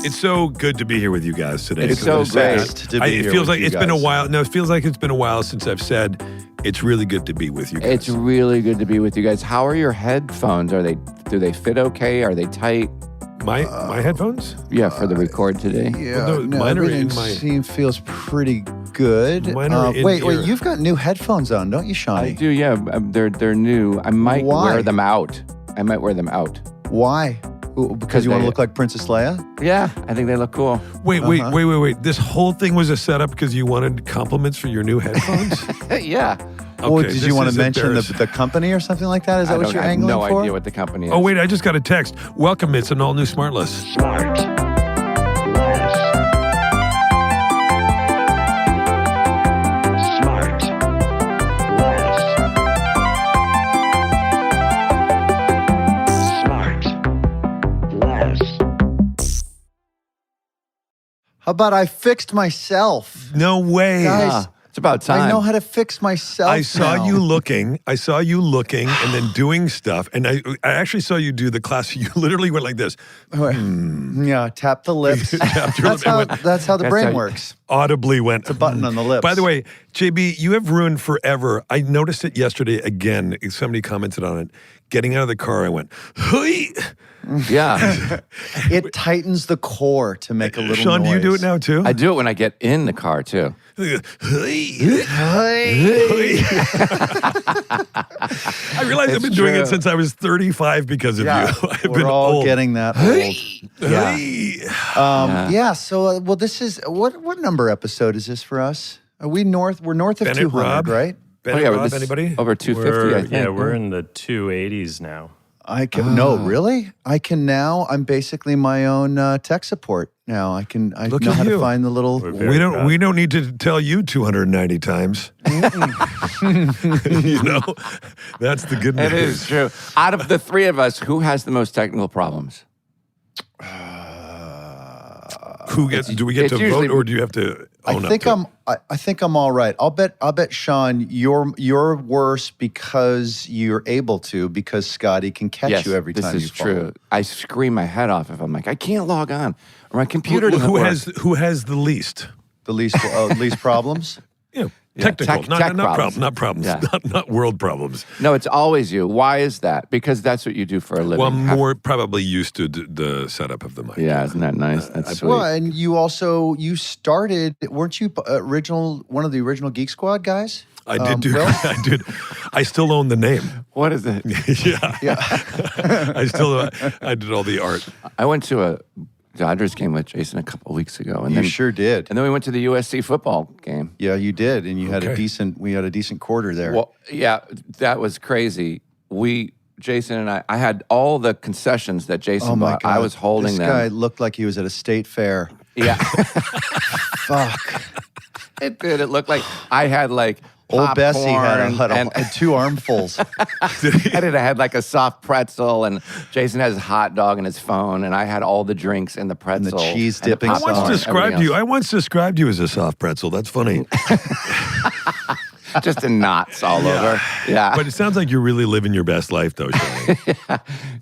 It's so good to be here with you guys today. It's so great to be here It feels with like you it's been a guys. while. No, it feels like it's been a while since I've said it's really good to be with you guys. It's really good to be with you guys. How are your headphones? Do they fit okay? Are they tight? my headphones? Yeah, for the record today. Yeah, Well, no, mine are everything in my- feels pretty good. Mine are in wait, ear. you've got new headphones on, don't you, Shawnee? I do, yeah. They're new. I might Why? wear them out. Why? Ooh, because you want to look like Princess Leia? Yeah, I think they look cool. Wait. This whole thing was a setup because you wanted compliments for your new headphones? Yeah. Or Okay, did this you want to is mention embarrassing. the company or something like that? Is that what you're I have angling no for? idea what the company is. Oh, wait, I just got a text. Welcome, it's an all-new SmartLess. How about I fixed myself? No way. Guys, It's about time. I know how to fix myself. I saw now. you looking and then doing stuff. And I actually saw you do the class. You literally went like this. Yeah, tap the lips. Tapped your lip that's, and how, went- that's how the That's brain how you- works. Audibly went. It's a button on the lips. By the way, JB, you have ruined forever. I noticed it yesterday again. Somebody commented on it. Getting out of the car, I went, hey. Yeah. It tightens the core to make a little Sean, noise. do you do it now too? I do it when I get in the car, too. Hey. I realize I've been doing it since I was 35 because of Yeah, you. I've we're been all old. getting that old. Yeah. Hey. Yeah. So, well, this is what number episode is this for us? Are we north? We're north of Bennett, 200, Rob? right? Bennett, yeah, Rob, this- anybody? Over 250, I think. Yeah, we're in the 280s now. I can no, really. I can now. I'm basically my own tech support now. I Look know at how you. to find the little. We're very We don't. proud. We don't need to tell you 290 times. You know, that's the good news. It is true. Out of the three of us, who has the most technical problems? Who gets? Do we get it's to usually- vote, or do you have to own up to it? I think I'm all right. I'll bet Sean, you're worse because you're able to, because Scotty can catch you every time this you is fall. true. I scream my head off if I'm like, I can't log on, or my computer doesn't Who work. has the least? The least problems. Yeah, Yeah, technical, tech not problems. problems, Yeah. not world problems. No, it's always you. Why is that? Because that's what you do for a living. Well, I'm more probably used to the setup of the mic. Yeah, isn't that nice? That's sweet. Well, and you started, weren't you one of the original Geek Squad guys? I did do. Will? I did. I still own the name. What is it? Yeah. I did all the art. I went to a Dodgers game with Jason a couple of weeks ago, and You then sure did. and then we went to the USC football game. Yeah, you did, and you had Okay. we had a decent quarter there. Well, yeah, that was crazy. Jason and I had all the concessions that Jason oh my bought. God, I was holding this them. guy looked like he was at a state fair. Yeah, Fuck. it did. It looked like I had like Old Bessie had popcorn and two armfuls. I had like a soft pretzel, and Jason has his hot dog and his phone, and I had all the drinks and the pretzel. cheese and the dipping I popcorn, once sauce. described you. everything I once described you as a soft pretzel. That's funny. else. Just in knots all over. Yeah, But it sounds like you're really living your best life, though, Shirley.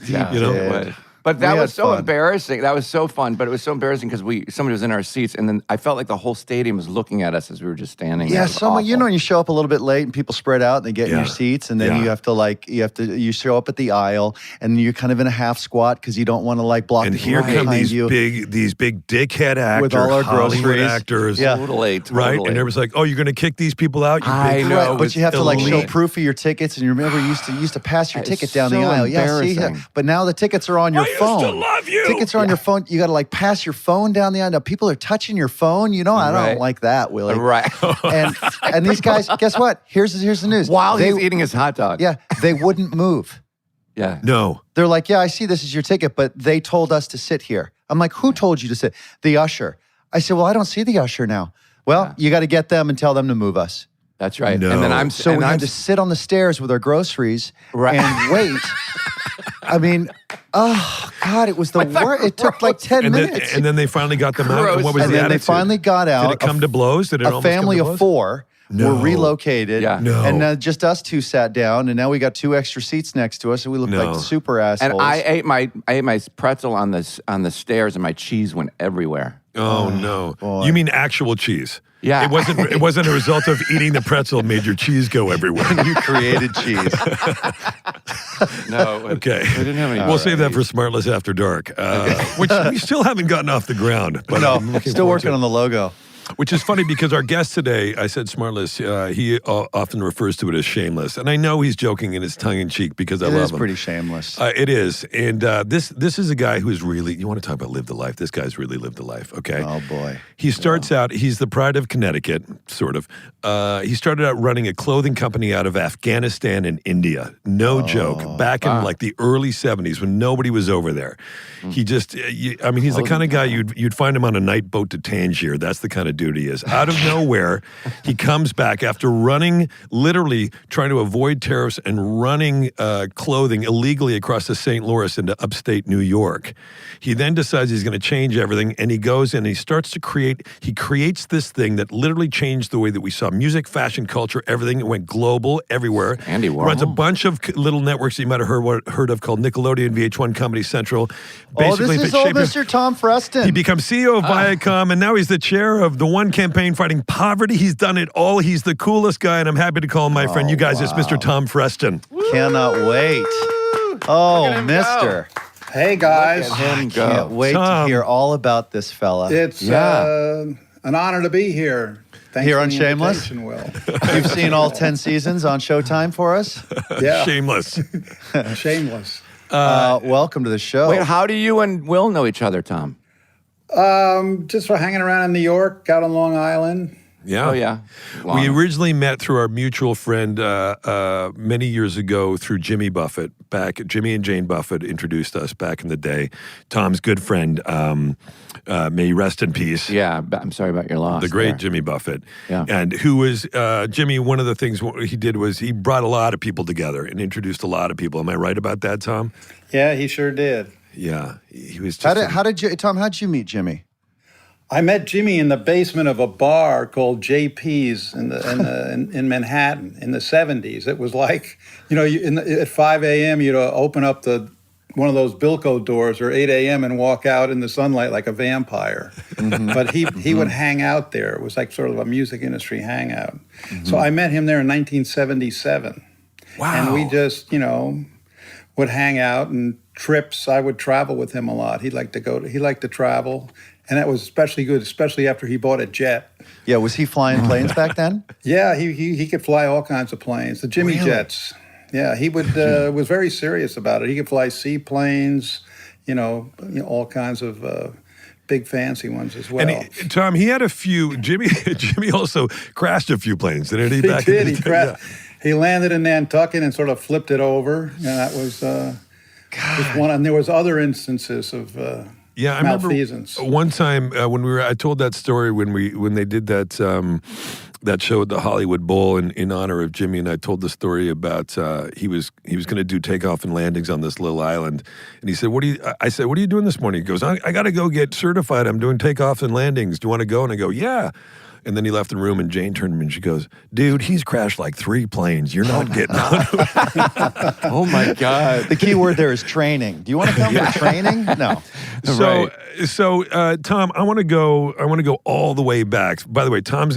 yeah. you know, did. But that We was had so fun. embarrassing. That was so fun, but it was so embarrassing because somebody was in our seats, and then I felt like the whole stadium was looking at us as we were just standing there. Yeah, It was someone awful. when you show up a little bit late and people spread out and they get in Yeah. your seats, and then Yeah. you show up at the aisle and you're kind of in a half squat because you don't want to block And the here people come behind these you. big dickhead actors, With all our Hollywood groceries. actors, Yeah. Totally. right? And everyone's like, "Oh, you're going to kick these people out?" You I big know. Right, but it's you have to show elite. proof of your tickets, and you remember you used to pass your It's ticket down the so aisle. Yeah, see, embarrassing. but now the tickets are on your I used phone. to love you. Tickets are on your phone. You got to pass your phone down the aisle. Now people are touching your phone. I Right. don't like that, Willie. Right. And these guys, guess what? Here's the news. While They- he's eating his hot dog. yeah, they wouldn't move. Yeah. No, They're like, yeah, I see this is your ticket, but they told us to sit here. I'm like, who told you to sit? The usher. I said, well, I don't see the usher now. Well, you got to get them and tell them to move us. That's right. No. And then I'm So and we I'm had to sit on the stairs with our groceries Right. and wait. I mean, oh God, it was the worst. It took like 10 and then, minutes. and then they finally got them out. And what was Gross. And the then they attitude? finally got out. Did it come to blows? Did it a almost come family to of blows? 4 No. were relocated. Yeah. No. And just us two sat down, and now we got 2 extra seats next to us, and we look No. like super assholes. And I ate my pretzel on the stairs, and my cheese went everywhere. Oh, no. boy. You mean actual cheese? Yeah. It wasn't a result of eating the pretzel made your cheese go everywhere. You created cheese. No. Okay. We didn't have any. We'll save that for SmartLess After Dark, which we still haven't gotten off the ground. But No, I'm looking still forward working to it. on the logo. Which is funny because our guest today, I said SmartLess, he often refers to it as shameless. And I know he's joking in his tongue-in-cheek because I It love is him. pretty shameless. It is. And this is a guy who's really, you want to talk about live the life. This guy's really lived the life, okay? Oh, boy. He starts out, he's the pride of Connecticut, sort of. He started out running a clothing company out of Afghanistan and India. No joke. Back in like the early 70s when nobody was over there. He just, he's the kind of guy you'd find him on a night boat to Tangier. That's the kind of dude he is. Out of nowhere, he comes back after running, literally trying to avoid tariffs and running clothing illegally across the St. Louis into upstate New York. He then decides he's going to change everything, and he goes and he starts to creates this thing that literally changed the way that we saw music, fashion, culture, everything. It went global everywhere. Andy Warhol. Runs a bunch of little networks that you might have heard of called Nickelodeon, VH1, Comedy Central. This is old Mr. Tom Freston. He becomes CEO of Viacom, and now he's the chair of the One Campaign Fighting Poverty. He's done it all. He's the coolest guy, and I'm happy to call him my friend. You guys, it's Mr. Tom Freston. Cannot wait. Oh, mister. Hey guys, Look at him go. Can't wait Tom. to hear all about this fella. it's an honor to be here. Thanks Here for on the Shameless? invitation, Will. You've seen all 10 seasons on Showtime for us. Yeah, Shameless. shameless. Welcome to the show. Wait, how do you and Will know each other, Tom? Just for hanging around in New York, out on Long Island. Yeah. Oh, yeah. We originally met through our mutual friend many years ago through Jimmy Buffett. Jimmy and Jane Buffett introduced us back in the day. Tom's good friend, may he rest in peace. Yeah, I'm sorry about your loss. The great there. Jimmy Buffett. Yeah. And who was, Jimmy, one of the things he did was he brought a lot of people together and introduced a lot of people. Am I right about that, Tom? Yeah, he sure did. Yeah. He was just Tom, how'd you meet Jimmy? I met Jimmy in the basement of a bar called JP's in Manhattan in the 70s. It was like, at 5 a.m. you'd open up one of those Bilko doors or 8 a.m. and walk out in the sunlight like a vampire. But he would hang out there. It was like sort of a music industry hangout. So I met him there in 1977. Wow. And we just, would hang out and trips. I would travel with him a lot. He liked to travel. And that was especially good, especially after he bought a jet. Yeah, was he flying planes back then? Yeah, he could fly all kinds of planes, the Jimmy Jets. Yeah, he would was very serious about it. He could fly seaplanes, all kinds of big fancy ones as well. And Tom, he had a few. Jimmy also crashed a few planes, didn't he? He did. He crashed. He landed in Nantucket and sort of flipped it over. And that was just one. And there was other instances of Yeah, I remember malfeasance. one time when I told that story when they did that show at the Hollywood Bowl in honor of Jimmy, and I told the story about he was going to do takeoff and landings on this little island, and he said, I said, what are you doing this morning? He goes, I got to go get certified. I'm doing takeoffs and landings. Do you want to go? And I go, yeah. And then he left the room, and Jane turned to me and she goes, dude, he's crashed like 3 planes. You're not getting on. Oh, my God. The key word there is training. Do you want to come for training? No. So Tom, I want to go all the way back. By the way, Tom's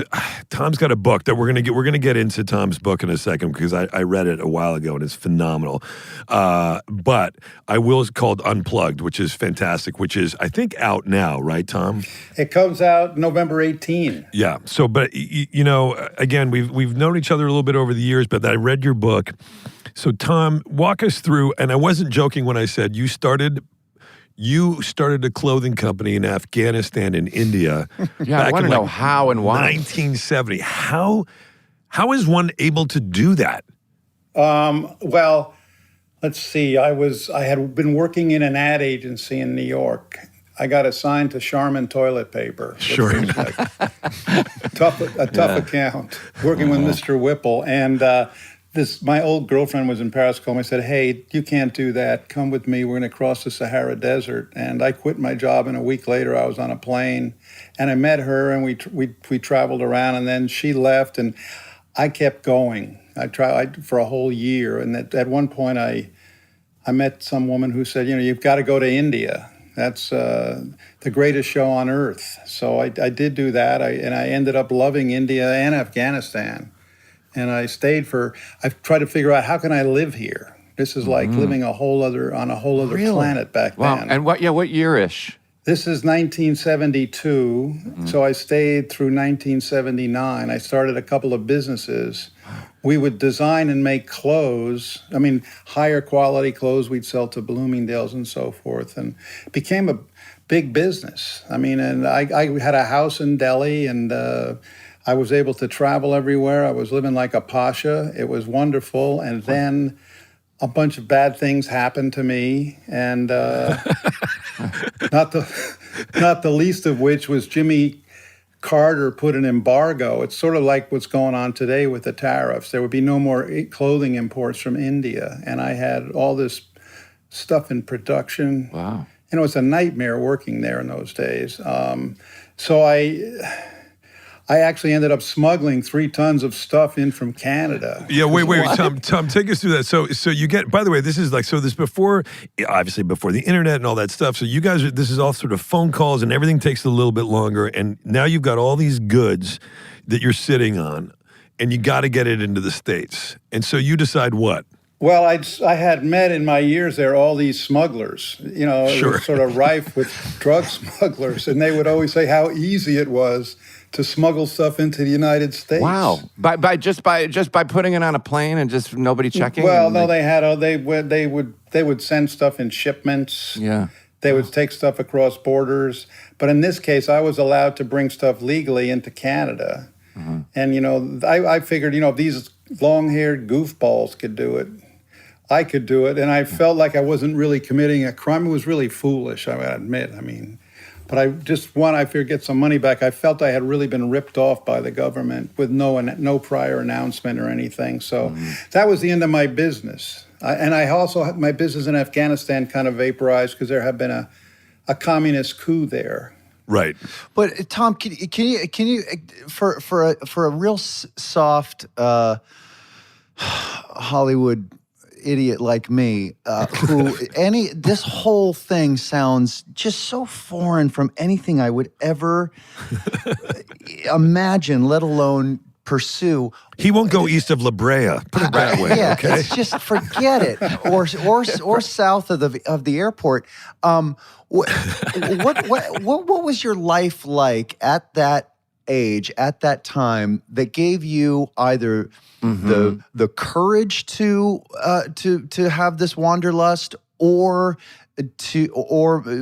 got a book that we're gonna get into Tom's book in a second because I read it a while ago and it's phenomenal. But it's called Unplugged, which is fantastic, which is I think out now, right, Tom? It comes out November 18. Yeah. So, but again, we've known each other a little bit over the years, but I read your book. So, Tom, walk us through. And I wasn't joking when I said you started a clothing company in Afghanistan and India. Yeah, I want to know how and why. 1970. How is one able to do that? Well, let's see. I had been working in an ad agency in New York. I got assigned to Charmin toilet paper. Sure. Tough account, working with Mr. Whipple. And my old girlfriend was in Paris, called me and said, hey, you can't do that. Come with me. We're going to cross the Sahara Desert. And I quit my job, and a week later I was on a plane, and I met her, and we traveled around, and then she left, and I kept going. I tried for a whole year, and at one point I met some woman who said, you've got to go to India. That's the greatest show on earth. So I did do that, and I ended up loving India and Afghanistan. And I tried to figure out, how can I live here? This is like living on a whole other planet back then. And what year-ish? This is 1972, so I stayed through 1979. I started a couple of businesses. We would design and make clothes. I mean, higher quality clothes we'd sell to Bloomingdale's and so forth, and it became a big business. I mean, and I had a house in Delhi, and I was able to travel everywhere. I was living like a pasha. It was wonderful, and then a bunch of bad things happened to me, and not the least of which was Jimmy Carter put an embargo. It's sort of like what's going on today with the tariffs. There would be no more clothing imports from India, and I had all this stuff in production. Wow. It was a nightmare working there in those days. So I actually ended up smuggling 3 tons of stuff in from Canada. Yeah, wait, Tom, take us through that. So you get, by the way, this is before, obviously before the internet and all that stuff. So you guys, this is all sort of phone calls, and everything takes a little bit longer. And now you've got all these goods that you're sitting on, and you got to get it into the States. And so you decide what? Well, I had met in my years there all these smugglers. It was sort of rife with drug smugglers, and they would always say how easy it was to smuggle stuff into the United States. Wow! By just by putting it on a plane and just nobody checking. Well, no, they would send stuff in shipments. Yeah. They would take stuff across borders, but in this case, I was allowed to bring stuff legally into Canada, and I figured if these long-haired goofballs could do it, I could do it, and I felt like I wasn't really committing a crime. It was really foolish, I admit. But I figured get some money back. I felt I had really been ripped off by the government with no prior announcement or anything. So that was the end of my business. And I also had my business in Afghanistan kind of vaporized because there had been a communist coup there. Right. But Tom, can you for a real soft Hollywood idiot like me, this whole thing sounds just so foreign from anything I would ever imagine, let alone pursue. He won't go east of La Brea. Put it that way. Yeah, okay? it's just forget it. Or south of the airport. What was your life like at that age, at that time, that gave you either the courage to have this wanderlust, or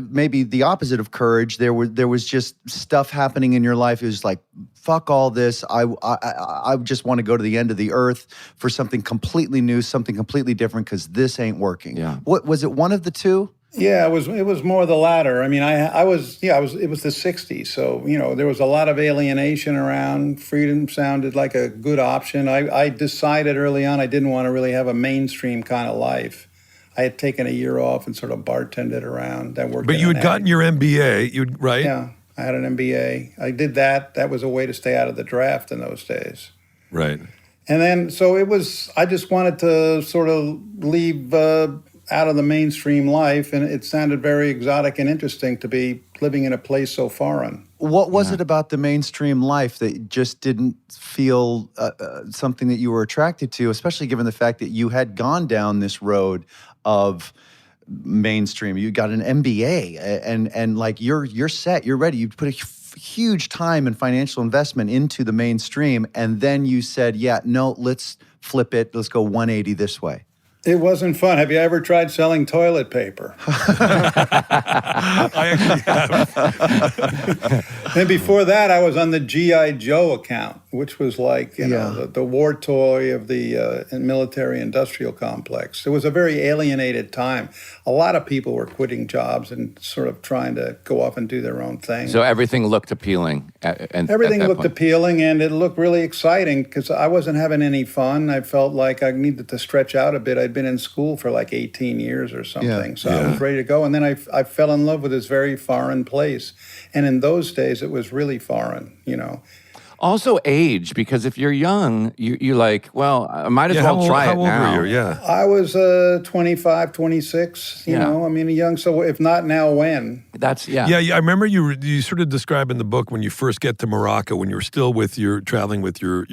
maybe the opposite of courage? There was just stuff happening in your life. It was like, fuck all this. I just want to go to the end of the earth for something completely new, something completely different, because this ain't working. Yeah. What was it? One of the two? Yeah, it was more the latter. It was the 60s, so there was a lot of alienation around. Freedom sounded like a good option. I decided early on I didn't want to really have a mainstream kind of life. I had taken a year off and sort of bartended around. But you had gotten your MBA, right? Yeah, I had an MBA. I did that. That was a way to stay out of the draft in those days. Right. And then, so I just wanted to sort of leave out of the mainstream life, and it sounded very exotic and interesting to be living in a place so foreign. What was it about the mainstream life that just didn't feel something that you were attracted to, especially given the fact that you had gone down this road of mainstream? You got an MBA, and like you're set, you're ready. You put a huge time and financial investment into the mainstream, and then you said, yeah, no, let's flip it. Let's go 180 this way. It wasn't fun. Have you ever tried selling toilet paper? I actually have. And before that, I was on the G.I. Joe account. which was like, you know, Yeah. the war toy of the military-industrial complex. It was a very alienated time. A lot of people were quitting jobs and sort of trying to go off and do their own thing. So everything looked appealing. Everything looked point. appealing, and it looked really exciting because I wasn't having any fun. I felt like I needed to stretch out a bit. I'd been in school for like 18 years or something, so I was ready to go. And then I fell in love with this very foreign place. And in those days, it was really foreign, you know. Also age, because if you're young, you're like, well, I might as Yeah, well try how it old now. were you? Yeah. I was 25, 26, you know, I mean, young. So if not now, when? That's, Yeah, I remember you sort of describe in the book when you first get to Morocco, when you're still traveling with your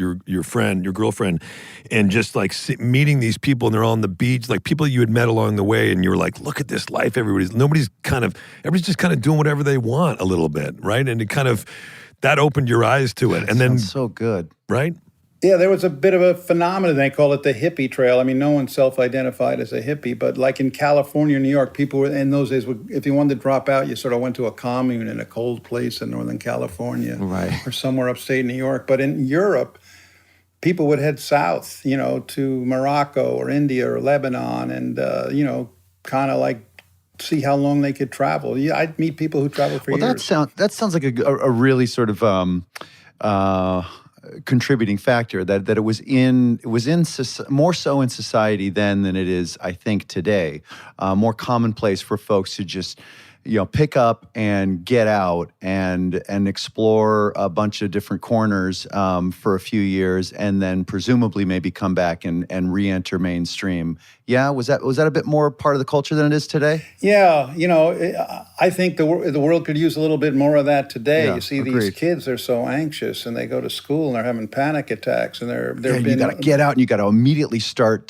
friend, your girlfriend, and just like meeting these people, and they're all on the beach, like people you had met along the way, and you're like, look at this life, everybody's just kind of doing whatever they want a little bit, right? And it kind of, that opened your eyes to it. And then, Sounds so good. right? Yeah, there was a bit of a phenomenon. They call it the hippie trail. I mean, no one self-identified as a hippie, but like in California, New York, people were, in those days, if you wanted to drop out, you sort of went to a commune in a cold place in Northern California, Right. or somewhere upstate New York. But in Europe, people would head south, you know, to Morocco or India or Lebanon, and you know, kind of like see how long they could travel. Yeah, I'd meet people who traveled for years. That sounds like a really sort of contributing factor that it was more so in society then than it is, I think, today. More commonplace for folks to just, you know, pick up and get out and explore a bunch of different corners for a few years, and then presumably maybe come back and re-enter mainstream. Yeah, was that a bit more part of the culture than it is today? Yeah, you know, I think the world could use a little bit more of that today. Yeah, You see, agreed. these kids are so anxious, and they go to school and they're having panic attacks, and they're You got to get out and you got to immediately start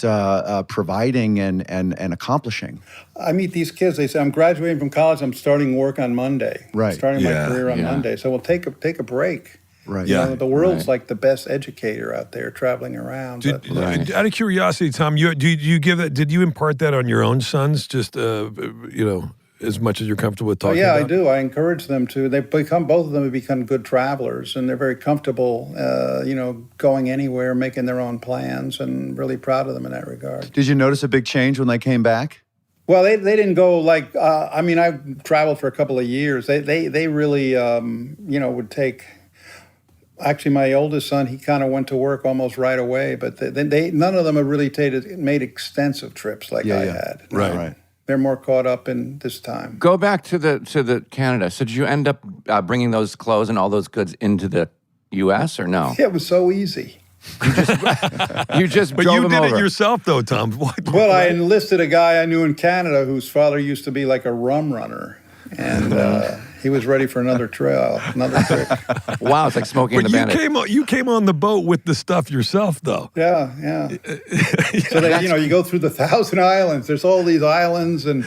providing and accomplishing. I meet these kids. They say, "I'm graduating from college. I'm starting work on Monday. Right. Starting my Yeah, career on yeah. Monday. So we'll take a break." Right. You Yeah. know, the world's Right. like the best educator out there, traveling around. But, Out of curiosity, Tom, did you impart that on your own sons? Just you know, as much as you're comfortable with talking yeah, about? I do. I encourage them to. Both of them have become good travelers, and they're very comfortable. You know, going anywhere, making their own plans, and really proud of them in that regard. Did you notice a big change when they came back? Well, they didn't go like. I mean, I traveled for a couple of years. They really you know, would take. Actually, my oldest son, he kind of went to work almost right away. But none of them have really made extensive trips like I had. Right. They're more caught up in this time. Go back to the Canada. So did you end up bringing those clothes and all those goods into the U.S. or no? Yeah, it was so easy. You just But drove you them did over. it yourself, though, Tom. What? Well, I enlisted a guy I knew in Canada whose father used to be like a rum runner, and he was ready for another trail, another trip. Wow, it's like Smoking But the Bandit. you came on the boat with the stuff yourself, though. Yeah, yeah. So that, you know, you go through the 1,000 islands. There's all these islands, and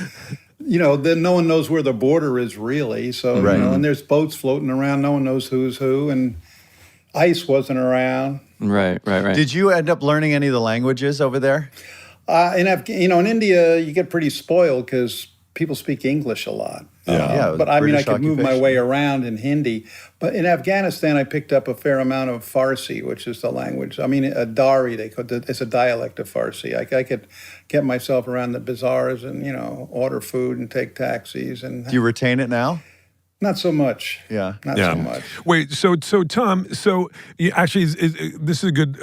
you know, then no one knows where the border is really. So you know, and there's boats floating around. No one knows who's who, and ice wasn't around. Right. Did you end up learning any of the languages over there? In India, you get pretty spoiled because people speak English a lot. Yeah, But I mean, I British could move my occupation. way around in Hindi. But in Afghanistan, I picked up a fair amount of Farsi, which is the language. I mean, a Dari, it's a dialect of Farsi. I could get myself around the bazaars and, you know, order food and take taxis. And Do you retain it now? not so much. Yeah. Not so much. Wait, so Tom, actually, this is a good.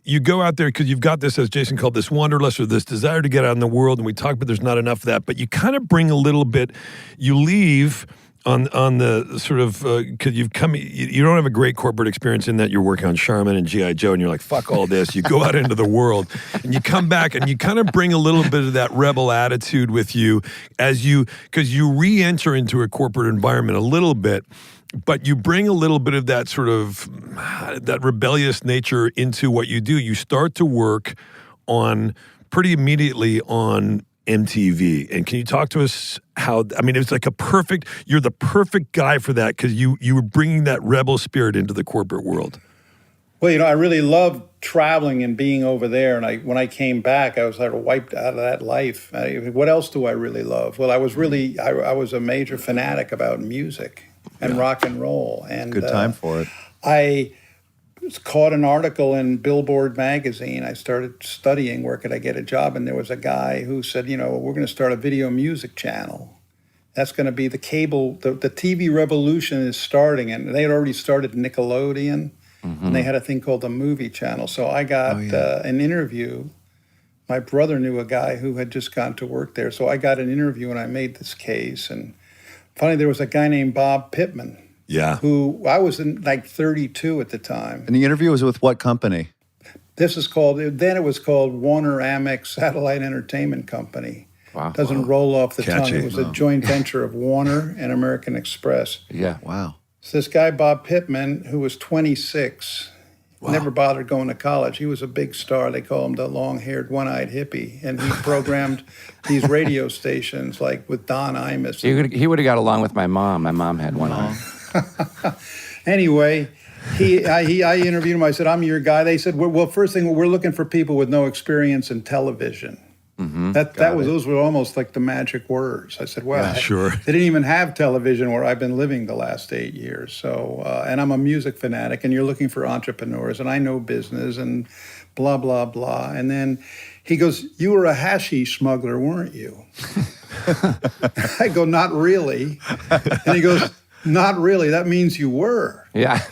You go out there because you've got this, as Jason called this wanderlust, or this desire to get out in the world, and we talk, but there's not enough of that. But you kind of bring a little bit. You leave on the sort of because you don't have a great corporate experience in that you're working on Charmin and GI Joe, and you're like, fuck all this. You go out into the world, and you come back, and you kind of bring a little bit of that rebel attitude with you because you re-enter into a corporate environment a little bit. But you bring a little bit of that sort of that rebellious nature into what you do. You start to work on pretty immediately on MTV. And can you talk to us how, I mean, it's like you're the perfect guy for that because you were bringing that rebel spirit into the corporate world. Well, you know, I really loved traveling and being over there. And when I came back, I was sort of wiped out of that life. What else do I really love? Well, I was a major fanatic about music and rock and roll. And Good time for it. caught an article in Billboard magazine. I started studying where could I get a job, and there was a guy who said, we're going to start a video music channel. That's going to be the cable, the TV revolution is starting, and they had already started Nickelodeon, and they had a thing called the Movie Channel. So I got an interview. My brother knew a guy who had just gone to work there, so I got an interview, and I made this case. And finally, there was a guy named Bob Pittman. Yeah. Who I was in like 32 at the time. And the interview was with what company? Then it was called Warner Amex Satellite Entertainment Company. Wow. Doesn't roll off the Catchy. tongue. It was a joint venture of Warner and American Express. Yeah. Wow. So this guy, Bob Pittman, who was 26, never bothered going to college. He was a big star. They call him the long-haired, one-eyed hippie. And he programmed these radio stations like with Don Imus. He would have got along with my mom. My mom had one eye. Anyway, I interviewed him. I said, I'm your guy. They said, well, first thing, we're looking for people with no experience in television. Those were almost like the magic words. I said, well, sure. They didn't even have television where I've been living the last 8 years. So, and I'm a music fanatic, and you're looking for entrepreneurs, and I know business, and blah, blah, blah. And then he goes, you were a hashish smuggler, weren't you? I go, not really. And he goes, not really. That means you were. Yeah.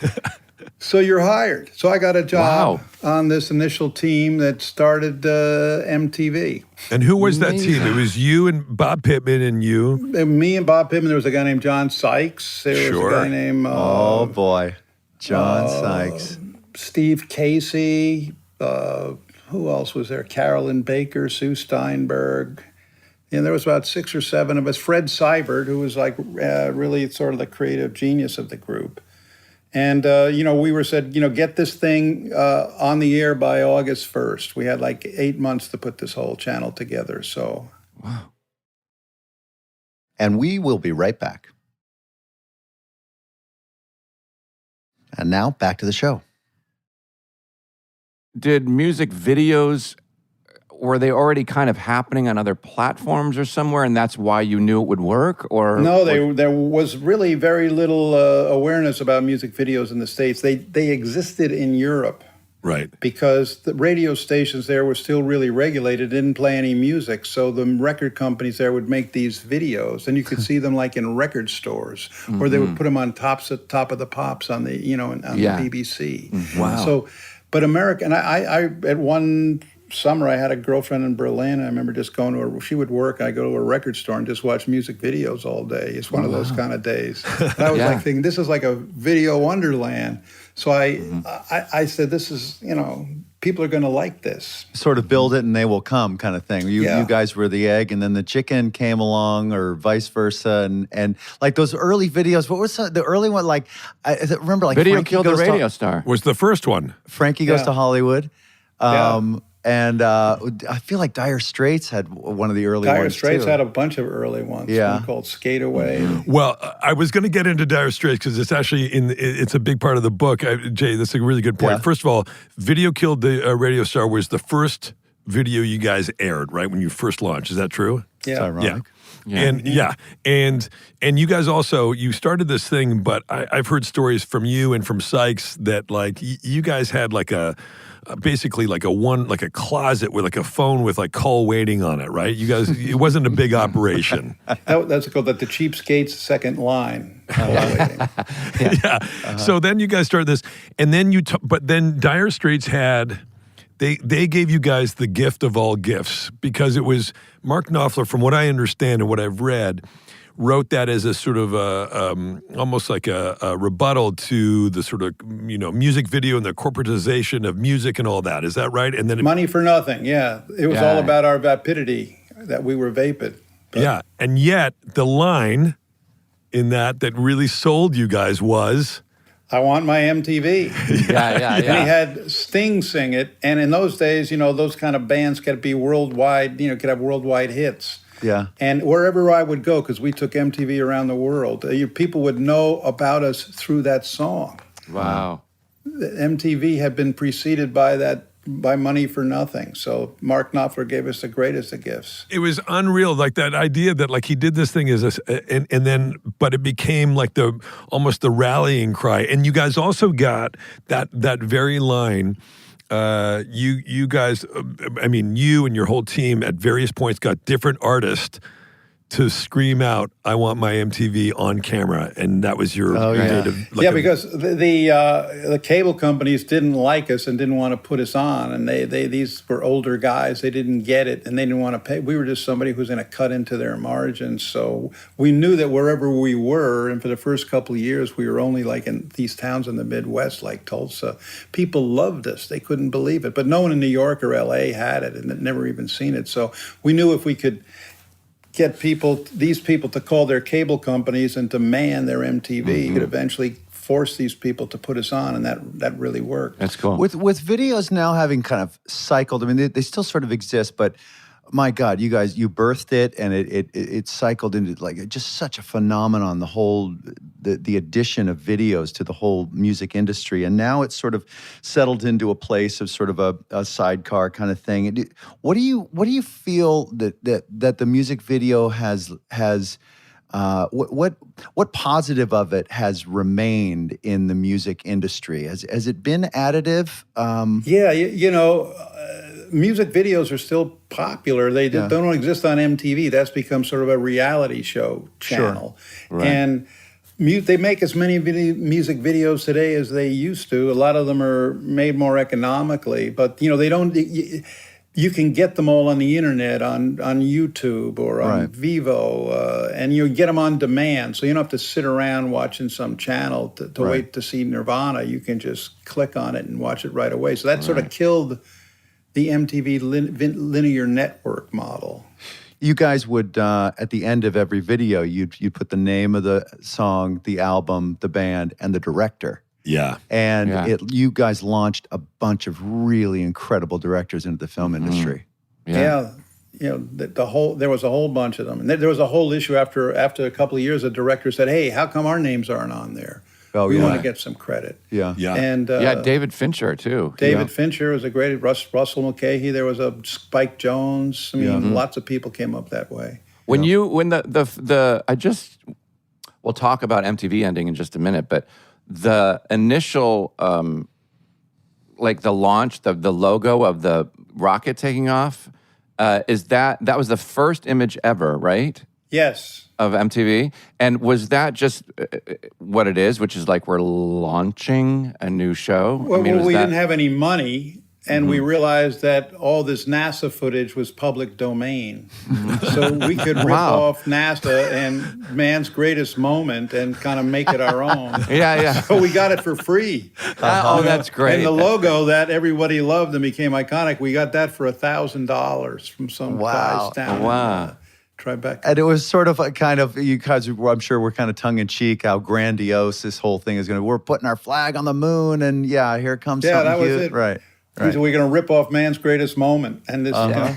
So you're hired. So I got a job on this initial team that started MTV. And who was that team? It was you and Bob Pittman and you. Me and Bob Pittman. There was a guy named John Sykes. There was a guy named oh boy, John Sykes, Steve Casey. Who else was there? Carolyn Baker, Sue Steinberg. And there was about 6 or 7 of us. Fred Seibert, who was like really sort of the creative genius of the group. And, we were said, get this thing on the air by August 1st. We had like 8 months to put this whole channel together. So. Wow. And we will be right back. And now back to the show. Did music videos, were they already kind of happening on other platforms or somewhere, and that's why you knew it would work? Or no, there was really very little awareness about music videos in the States. They existed in Europe. Right. Because the radio stations there were still really regulated, didn't play any music, so the record companies there would make these videos, and you could see them like in record stores, or they would put them on top of the pops on the the BBC. Wow. So, but America, and I at one summer I had a girlfriend in Berlin. I remember just going to her. She would work. I go to a record store and just watch music videos all day. It's one of those kind of days. And I was like thinking, this is like a video wonderland. So I said, this is, people are going to like this. Sort of build it and they will come kind of thing. You guys were the egg and then the chicken came along, or vice versa. And like those early videos, what was the early one? Like, I remember like Video Frankie Killed the Goes to- Radio Star. Was the first one. Frankie Goes to Hollywood. Yeah. And I feel like Dire Straits had one of the early Dire ones Straits too. had a bunch of early ones. Yeah. One called Skate Away. Well, I was going to get into Dire Straits because it's actually it's a big part of the book. Jay, that's a really good point. Yeah. First of all, Video Killed the Radio Star was the first video you guys aired, right, when you first launched. Is that true? It's Yeah. ironic. And you guys also, you started this thing, but I've heard stories from you and from Sykes that like you guys had like basically like a closet with like a phone with like call waiting on it, right? You guys, it wasn't a big operation. That's called the Cheapskates second line. So then you guys started this, and then but then Dire Straits had. They gave you guys the gift of all gifts because it was Mark Knopfler, from what I understand and what I've read, wrote that as a sort of almost like a rebuttal to the sort of music video and the corporatization of music and all that. Is that right? And then Money for nothing. Yeah, it was all about our vapidity, that we were vapid. But and yet the line in that really sold you guys was. I want my MTV. And he had Sting sing it. And in those days, those kind of bands could be worldwide, could have worldwide hits. Yeah. And wherever I would go, because we took MTV around the world, people would know about us through that song. Wow. MTV had been preceded by that buy money for nothing. So Mark Knopfler gave us the greatest of gifts. It was unreal, like that idea that like he did this thing and then, but it became like almost the rallying cry. And you guys also got that very line. You guys, I mean, you and your whole team at various points got different artists to scream out, "I want my MTV on camera," and that was your because the cable companies didn't like us and didn't want to put us on, and these were older guys. They didn't get it, and they didn't want to pay. We were just somebody who was going to cut into their margins. So we knew that wherever we were, and for the first couple of years, we were only like in these towns in the Midwest, like Tulsa. People loved us; they couldn't believe it, but no one in New York or LA had it, and had never even seen it. So we knew if we could get these people to call their cable companies and demand their MTV, could eventually force these people to put us on, and that really worked. That's cool. With videos now having kind of cycled, I mean, they still sort of exist, but my God, you guys, you birthed it, and it cycled into like just such a phenomenon. The whole the addition of videos to the whole music industry, and now it's sort of settled into a place of sort of a sidecar kind of thing. What do you feel that the music video has what positive of it has remained in the music industry? Has it been additive? Music videos are still popular. They don't exist on MTV. That's become sort of a reality show channel. Sure. Right. And they make as many music videos today as they used to. A lot of them are made more economically, but they don't. You can get them all on the internet, on YouTube or on Vivo, and you get them on demand. So you don't have to sit around watching some channel to wait to see Nirvana. You can just click on it and watch it right away. So that sort of killed the MTV linear network model. You guys would, at the end of every video, you'd put the name of the song, the album, the band, and the director. Yeah. And you guys launched a bunch of really incredible directors into the film industry. Yeah. There was a whole bunch of them. And there was a whole issue after a couple of years, the director said, "Hey, how come our names aren't on there? We want to get some credit." Yeah. And David Fincher too. David Fincher was a great Russell Mulcahy. There was a Spike Jones. I mean, lots of people came up that way. We'll talk about MTV ending in just a minute, but the initial like the launch, the logo of the rocket taking off, is that was the first image ever, right? Yes. Of MTV. And was that just what it is, which is like we're launching a new show? Well, we didn't have any money, and we realized that all this NASA footage was public domain. So we could rip off NASA and Man's Greatest Moment and kind of make it our own. So we got it for free. Oh, that's great. And the logo that everybody loved and became iconic, we got that for $1,000 from some guys down in Tribeca. And it was sort of a kind of, you guys, I'm sure we're kind of tongue-in-cheek how grandiose this whole thing is going to be. We're putting our flag on the moon, and here comes something that was cute. it. Right. So we're going to rip off Man's Greatest Moment and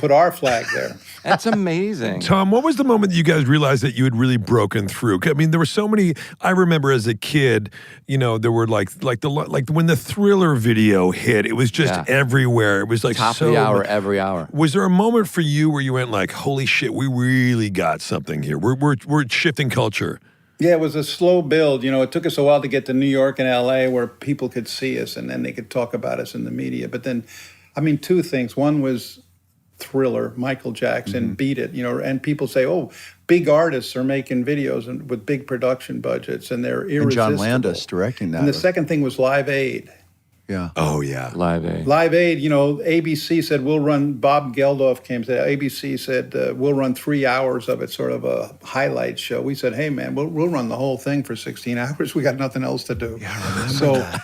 put our flag there. That's amazing. Tom, what was the moment that you guys realized that you had really broken through? I mean, there were so many. I remember as a kid, there were like when the Thriller video hit, it was just everywhere. It was like top of the hour, every hour. Was there a moment for you where you went like, "Holy shit, we really got something here. We're shifting culture"? Yeah, it was a slow build. It took us a while to get to New York and LA where people could see us and then they could talk about us in the media. But then, two things. One was Thriller, Michael Jackson, Beat It, and people say, "Oh, big artists are making videos with big production budgets and they're irresistible." And John Landis directing that. And the second thing was Live Aid. Yeah. Oh, yeah. Live Aid. Live Aid, ABC said, we'll run, Bob Geldof came to ABC said, we'll run 3 hours of it, sort of a highlight show. We said, "Hey, man, we'll run the whole thing for 16 hours. We got nothing else to do." Yeah, I remember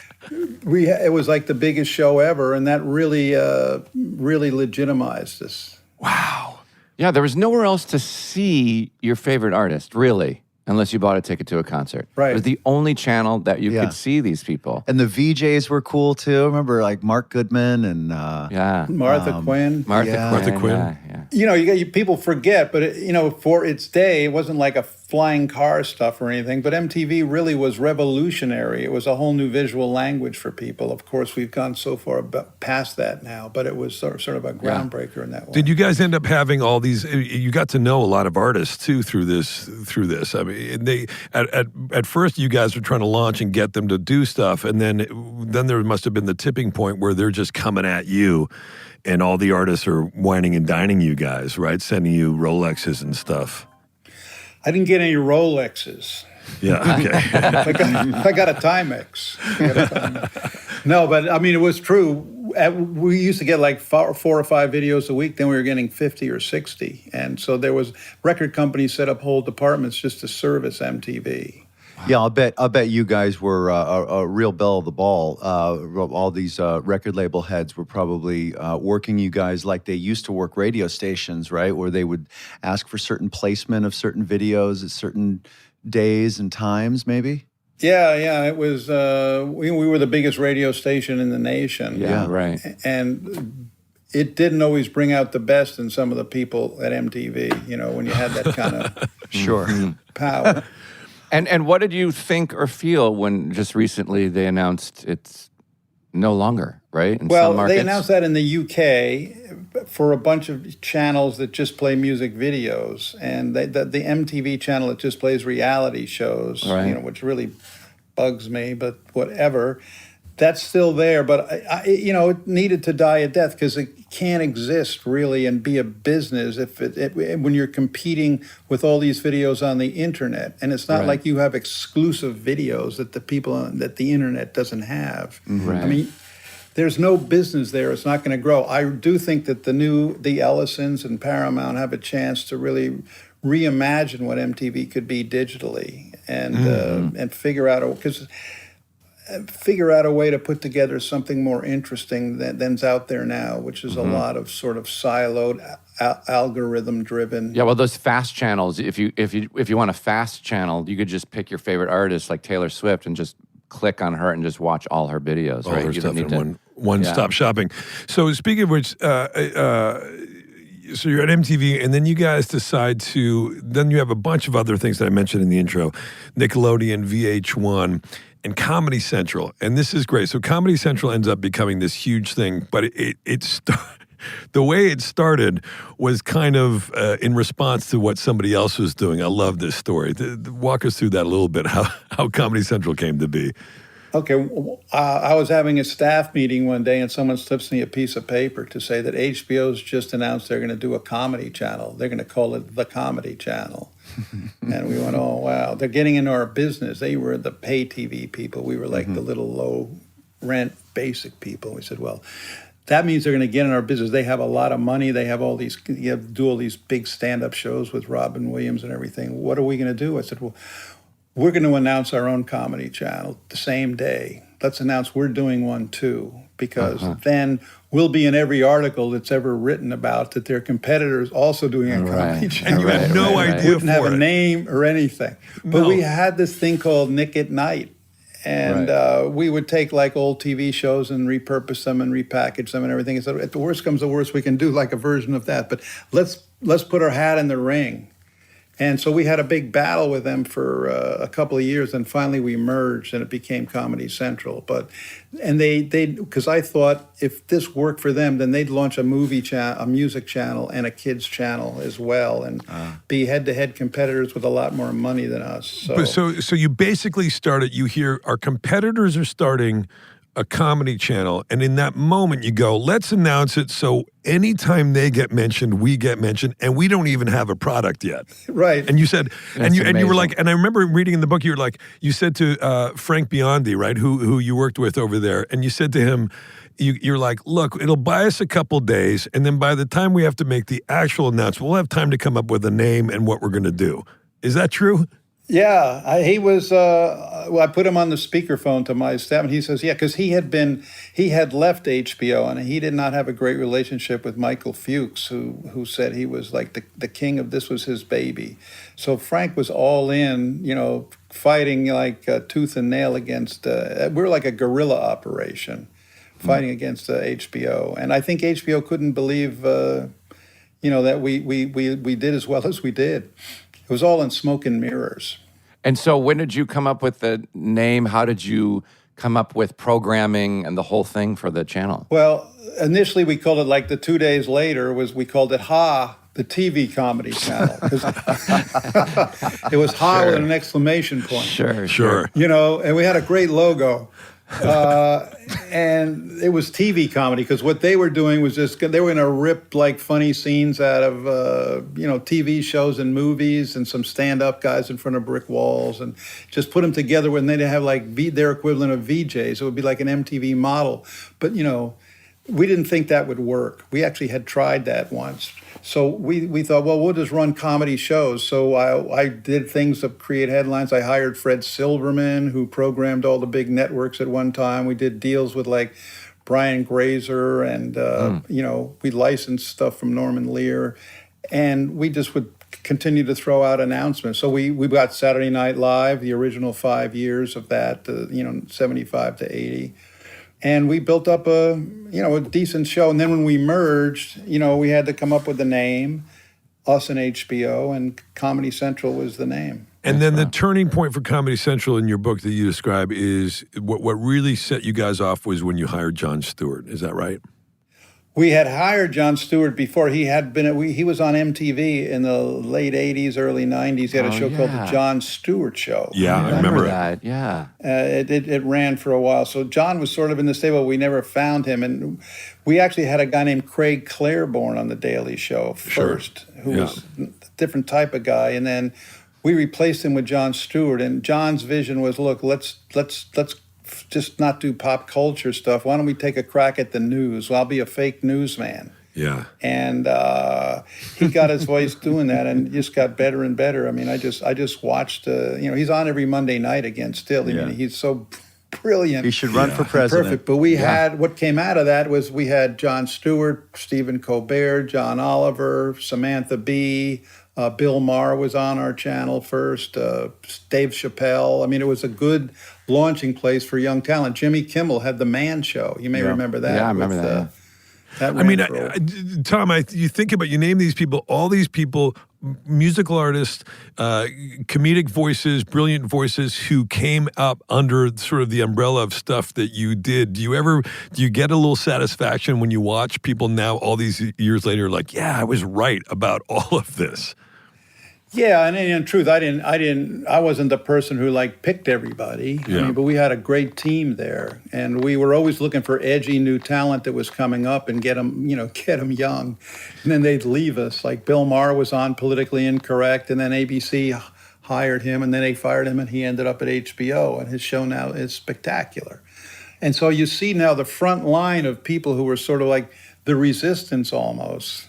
that. It was like the biggest show ever, and that really, really legitimized us. Wow. Yeah, there was nowhere else to see your favorite artist, really. Unless you bought a ticket to a concert. Right. It was the only channel that you could see these people. And the VJs were cool too. Remember, like Mark Goodman and Martha Quinn. Martha Quinn. Yeah. People forget, but for its day, it wasn't like a flying car stuff or anything, but MTV really was revolutionary. It was a whole new visual language for people. Of course, we've gone so far past that now, but it was sort of a groundbreaker in that way. Did you guys end up having all these? You got to know a lot of artists too through this. I mean, they at first you guys were trying to launch and get them to do stuff, and then there must have been the tipping point where they're just coming at you, and all the artists are whining and dining you guys, right? Sending you Rolexes and stuff. I didn't get any Rolexes. Yeah, okay. I got a Timex. No, but I mean, it was true. We used to get like 4 or 5 videos a week. Then we were getting 50 or 60. And so there was record companies set up whole departments just to service MTV. Yeah, I'll bet you guys were a real belle of the ball. All these record label heads were probably working you guys like they used to work radio stations, right? Where they would ask for certain placement of certain videos at certain days and times, maybe? Yeah, it was, we were the biggest radio station in the nation. Yeah, right. And it didn't always bring out the best in some of the people at MTV, when you had that kind of Sure. power. And what did you think or feel when just recently they announced it's no longer, right? In Well, some markets? they announced that in the UK for a bunch of channels that just play music videos, and the MTV channel that just plays reality shows, Right. Which really bugs me, but whatever. That's still there, but it needed to die a death because it can't exist really and be a business if when you're competing with all these videos on the internet, and it's not Right. like you have exclusive videos that the internet doesn't have. Right. I mean, there's no business there. It's not going to grow. I do think that the Ellisons and Paramount have a chance to really reimagine what MTV could be digitally and figure out a way to put together something more interesting than's out there now, which is a lot of sort of siloed, algorithm-driven. Yeah, well, those fast channels. If you want a fast channel, you could just pick your favorite artist like Taylor Swift and just click on her and just watch all her videos. All right? her You stuff don't need in one-stop shopping. So speaking of which, so you're at MTV, and then you guys decide then you have a bunch of other things that I mentioned in the intro, Nickelodeon, VH1, and Comedy Central. And this is great. So Comedy Central ends up becoming this huge thing, but the way it started was kind of in response to what somebody else was doing. I love this story. Walk us through that a little bit, how Comedy Central came to be. Okay, I was having a staff meeting one day, and someone slips me a piece of paper to say that HBO's just announced they're going to do a comedy channel. They're going to call it the Comedy Channel. And we went, oh, wow. They're getting into our business. They were the pay TV people. We were like the little low rent basic people. We said, well, that means they're going to get in our business. They have a lot of money. They have you have to do all these big stand-up shows with Robin Williams and everything. What are we going to do? I said, well, we're going to announce our own comedy channel the same day. Let's announce we're doing one too, because then we'll be in every article that's ever written about that their competitors also doing a comedy channel. And you had no idea Wouldn't have a name or anything. But we had this thing called Nick at Night. And we would take like old TV shows and repurpose them and repackage them and everything. And so if the worst comes to worst, we can do like a version of that. But let's put our hat in the ring. And so we had a big battle with them for a couple of years, and finally we merged, and it became Comedy Central. And they because I thought if this worked for them, then they'd launch a music channel, and a kids channel as well, and be head-to-head competitors with a lot more money than us. So you basically started. You hear our competitors are starting a comedy channel, and in that moment you go, let's announce it so anytime they get mentioned, we get mentioned, and we don't even have a product yet. Right. And you said, and you were amazing. like, and I remember reading in the book, you said to Frank Biondi, right, who you worked with over there, and you said to him, you're like, look, it'll buy us a couple days, and then by the time we have to make the actual announcement, we'll have time to come up with a name and what we're going to do. Is that true? Yeah, he was. I put him on the speakerphone to my staff, and he says, "Yeah," because he had left HBO, and he did not have a great relationship with Michael Fuchs, who said he was like the king of this was his baby. So Frank was all in, fighting like tooth and nail against. We're like a guerrilla operation, fighting against HBO, and I think HBO couldn't believe, that we did as well as we did. It was all in smoke and mirrors. And so when did you come up with the name? How did you come up with programming and the whole thing for the channel? Well, initially we called it, like the 2 days later, we called it Ha, the TV comedy channel. 'Cause it was Ha with an exclamation point. Sure. You know, and we had a great logo. And it was TV comedy, because what they were doing was just, they were going to rip like funny scenes out of, TV shows and movies, and some stand-up guys in front of brick walls, and just put them together when they'd have like their equivalent of VJs. It would be like an MTV model. But, we didn't think that would work. We actually had tried that once. So we thought, well, we'll just run comedy shows. So I did things to create headlines. I hired Fred Silverman, who programmed all the big networks at one time. We did deals with like Brian Grazer, and, we licensed stuff from Norman Lear. And we just would continue to throw out announcements. So we got Saturday Night Live, the original 5 years of that, 75 to 80. And we built up a decent show. And then when we merged, we had to come up with a name, us and HBO, and Comedy Central was the name. And then the turning point for Comedy Central in your book that you describe is what really set you guys off was when you hired Jon Stewart. Is that right? We had hired Jon Stewart before. He was on MTV in the late 80s, early 90s. He had a show called The Jon Stewart Show. Yeah, I remember that. Yeah. It ran for a while. So John was sort of in the stable. We never found him. And we actually had a guy named Craig Claiborne on The Daily Show first, who was a different type of guy. And then we replaced him with Jon Stewart. And John's vision was, look, let's just not do pop culture stuff. Why don't we take a crack at the news? Well, I'll be a fake newsman. Yeah. And he got his voice doing that, and just got better and better. I mean, I just watched, he's on every Monday night again still. I mean, he's so brilliant. He should run for president. Perfect. But we had, what came out of that was we had Jon Stewart, Stephen Colbert, John Oliver, Samantha Bee, Bill Maher was on our channel first, Dave Chappelle. I mean, it was a good launching place for young talent. Jimmy Kimmel had The Man Show. You may remember that. Yeah, I remember that. Tom, you think about, you name these people, all these people, musical artists, comedic voices, brilliant voices who came up under sort of the umbrella of stuff that you did. Do you get a little satisfaction when you watch people now all these years later, like, yeah, I was right about all of this? Yeah, and in truth, I wasn't the person who like picked everybody. Yeah. I mean, but we had a great team there, and we were always looking for edgy new talent that was coming up and get them young, and then they'd leave us. Like Bill Maher was on Politically Incorrect, and then ABC hired him, and then they fired him, and he ended up at HBO, and his show now is spectacular. And so you see now the front line of people who were sort of like the resistance almost.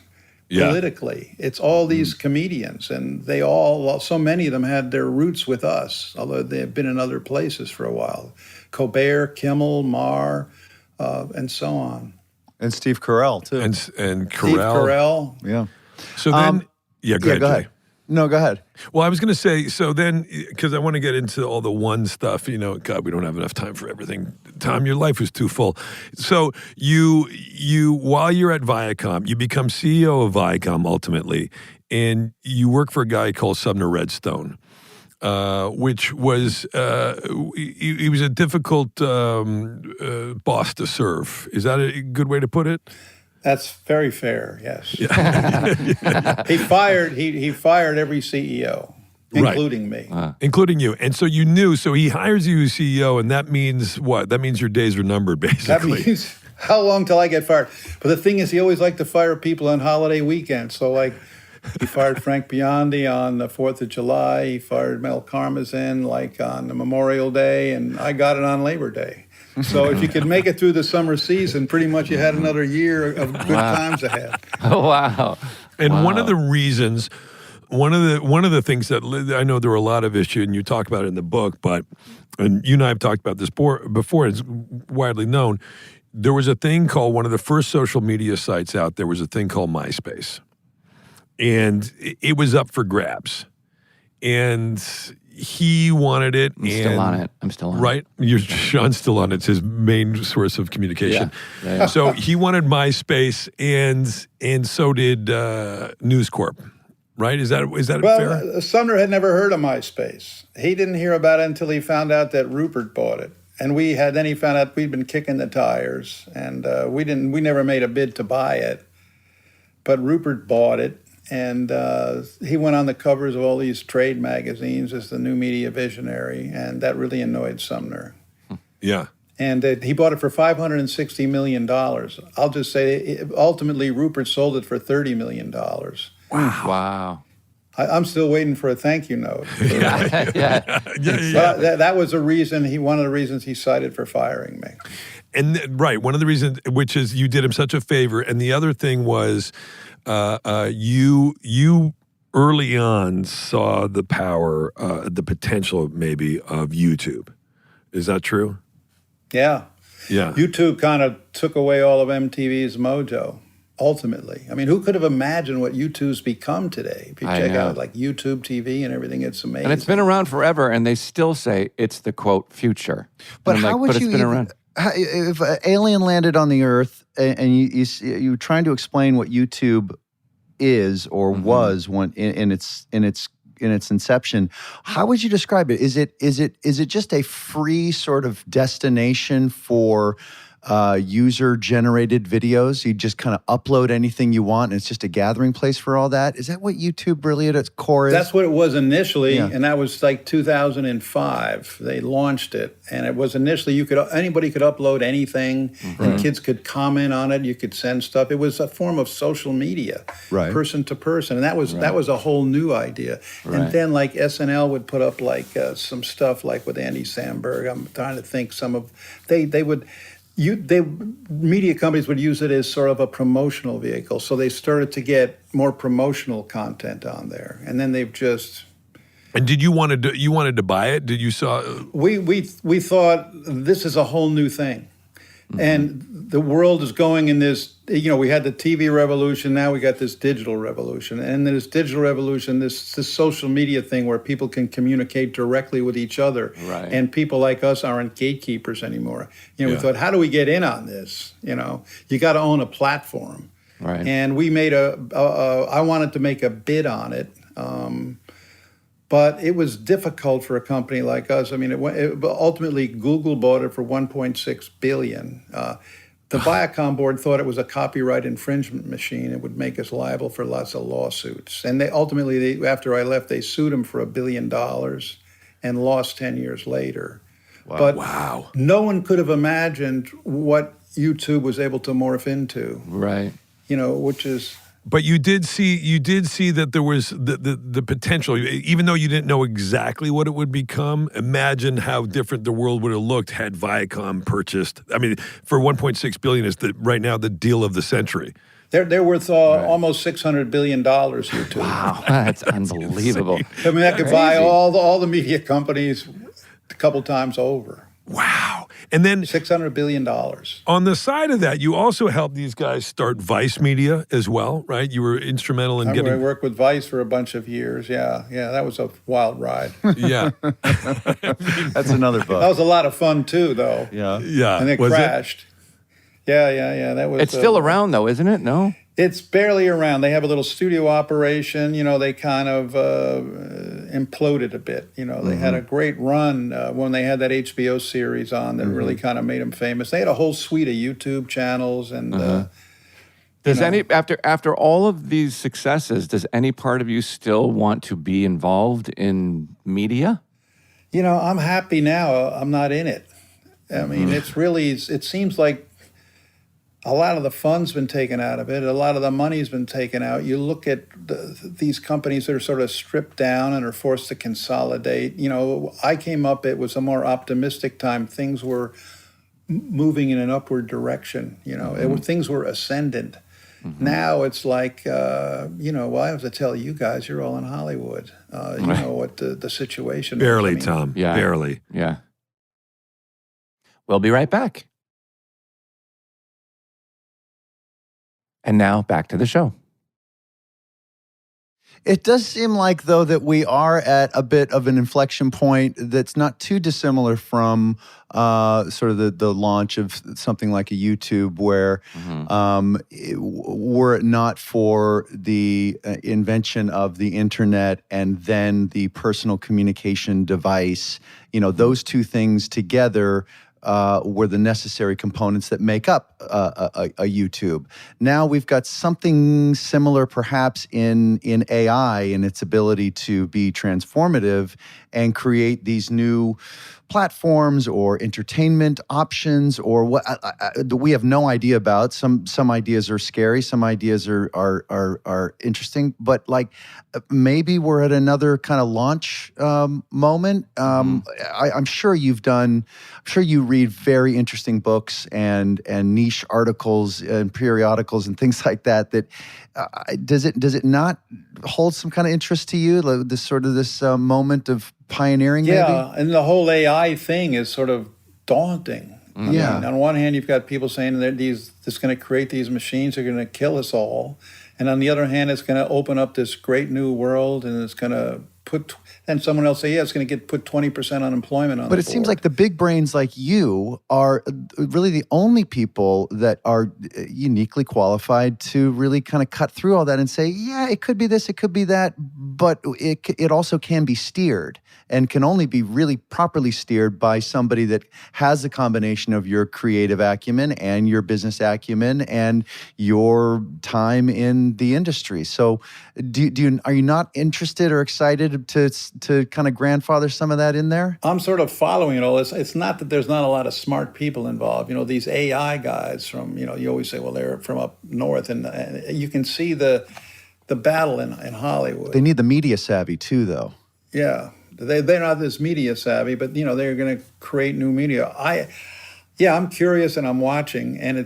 Politically, it's all these comedians, and so many of them had their roots with us, although they have been in other places for a while. Colbert, Kimmel, Maher, and so on. And Steve Carell, too. And Carell. Steve Carell. Yeah. So then, go ahead. No, go ahead. Well, I was going to say, so then, because I want to get into all the one stuff, God, we don't have enough time for everything. Tom, your life was too full. So you while you're at Viacom, you become CEO of Viacom ultimately, and you work for a guy called Sumner Redstone, which was, he was a difficult boss to serve. Is that a good way to put it? That's very fair, yes. Yeah. He fired every CEO, including me. Including you. And so you knew, so he hires you as CEO, and that means what? That means your days are numbered, basically. That means how long till I get fired? But the thing is, he always liked to fire people on holiday weekends. So, like, he fired Frank Biondi on the 4th of July. He fired Mel Karmazin, like, on the Memorial Day, and I got it on Labor Day. So if you could make it through the summer season, pretty much you had another year of good times ahead. Oh, wow. And one of the reasons, one of the things that I know there were a lot of issues, and you talk about it in the book, and you and I have talked about this before, it's widely known, there was a thing called, one of the first social media sites out there was a thing called MySpace. And it was up for grabs. And he wanted it. I'm still on it. Right? Sean's still on it. It's his main source of communication. Yeah. So he wanted MySpace, and so did News Corp, right? Is that fair? Well, Sumner had never heard of MySpace. He didn't hear about it until he found out that Rupert bought it. And then he found out we'd been kicking the tires, and we never made a bid to buy it. But Rupert bought it, and he went on the covers of all these trade magazines as the new media visionary, and that really annoyed Sumner. Yeah. And he bought it for $560 million. I'll just say, ultimately, Rupert sold it for $30 million. Wow. I'm still waiting for a thank you note. Yeah. But that was one of the reasons he cited for firing me. And right, one of the reasons, which is you did him such a favor, and the other thing was, you early on saw the power, the potential maybe of YouTube. Is that true? Yeah. Yeah. YouTube kind of took away all of MTV's mojo, ultimately. I mean, who could have imagined what YouTube's become today? If you check out like YouTube TV and everything, it's amazing. And it's been around forever, and they still say it's the, quote, future. But And how would it's you been even, around. if an alien landed on the Earth and you're trying to explain what YouTube is or was when in its inception, how would you describe it? Is it just a free sort of destination for user-generated videos? You just kind of upload anything you want, and it's just a gathering place for all that? Is that what YouTube really at its core is? That's what it was initially, and that was like 2005. They launched it, and it was initially anybody could upload anything, and kids could comment on it. You could send stuff. It was a form of social media, person to person, and that was a whole new idea. And then like SNL would put up like some stuff like with Andy Samberg. I'm trying to think media companies would use it as sort of a promotional vehicle. So they started to get more promotional content on there. And then they've just... And did you wanted to buy it? Did you saw... We thought this is a whole new thing. And the world is going in this, we had the TV revolution, now we got this digital revolution. And in this digital revolution, this social media thing where people can communicate directly with each other. Right. And people like us aren't gatekeepers anymore. We thought, how do we get in on this? You got to own a platform. Right. And we made I wanted to make a bid on it. But it was difficult for a company like us. I mean, ultimately, Google bought it for $1.6 billion. The Viacom board thought it was a copyright infringement machine. It would make us liable for lots of lawsuits. And after I left, they sued them for $1 billion and lost 10 years later. Wow. But no one could have imagined what YouTube was able to morph into. Right. Which is... But you did see that there was the potential, even though you didn't know exactly what it would become. Imagine how different the world would have looked had Viacom purchased. I mean, for $1.6 billion is right now the deal of the century. They're worth almost $600 billion, YouTube. Wow, that's unbelievable. I mean, that could buy all the media companies a couple times over. Wow. And then $600 billion. On the side of that, you also helped these guys start Vice Media as well, right? You were instrumental in getting... I worked with Vice for a bunch of years. Yeah, that was a wild ride. Yeah. That's another book. That was a lot of fun too, though. Yeah. And it crashed. Yeah. That was. It's still around though, isn't it? No? It's barely around. They have a little studio operation. They kind of imploded a bit. They had a great run when they had that HBO series on that really kind of made them famous. They had a whole suite of YouTube channels and. Does after all of these successes, does any part of you still want to be involved in media? I'm happy now. I'm not in it. I mean, it seems like a lot of the fun's been taken out of it. A lot of the money's been taken out. You look at these companies that are sort of stripped down and are forced to consolidate. I came up, it was a more optimistic time. Things were moving in an upward direction. Things were ascendant. Now it's like, I have to tell you guys, you're all in Hollywood. You know what the situation barely, is. Tom. Yeah. Barely. Yeah. We'll be right back. And now back to the show. It does seem like, though, that we are at a bit of an inflection point that's not too dissimilar from sort of the launch of something like a YouTube, where were it not for the invention of the internet and then the personal communication device, those two things together were the necessary components that make up a YouTube. Now we've got something similar, perhaps in AI and its ability to be transformative and create these new platforms or entertainment options, or what we have no idea about. Some ideas are scary, some ideas are interesting, but like maybe we're at another kind of launch moment. I'm sure I'm sure you read very interesting books and niche articles and periodicals and things like that. Does it not hold some kind of interest to you? Like this moment of pioneering, maybe? Yeah, and the whole AI thing is sort of daunting. Yeah. I mean, on one hand, you've got people saying that it's going to create these machines that are going to kill us all. And on the other hand, it's going to open up this great new world, and it's going to then someone else say, yeah, it's going to put 20% unemployment on But the it seems board. like the big brains like you are really the only people that are uniquely qualified to really kind of cut through all that and say, yeah, it could be this, it could be that, but it also can be steered and can only be really properly steered by somebody that has a combination of your creative acumen and your business acumen and your time in the industry. So are you not interested or excited to kind of grandfather some of that in there? I'm sort of following it all. It's not that there's not a lot of smart people involved. These AI guys from, you always say, well, they're from up north, and you can see the battle in Hollywood. They need the media savvy too, though. Yeah, they're not this media savvy, but they're going to create new media. I'm curious and I'm watching, and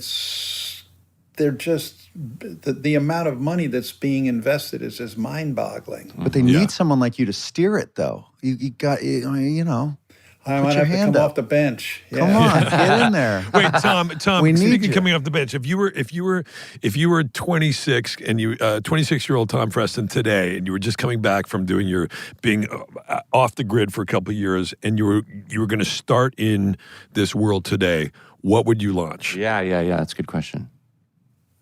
they're just the amount of money that's being invested is just mind-boggling. But they need someone like you to steer it, though. You got, I put might your have to hand come up. off the bench. Yeah. Come on, get in there. Wait, Tom. We need Speaking you. of coming off the bench, if you were 26 and 26-year-old Tom Freston today, and you were just coming back from being off the grid for a couple of years, and you were going to start in this world today, what would you launch? Yeah. That's a good question.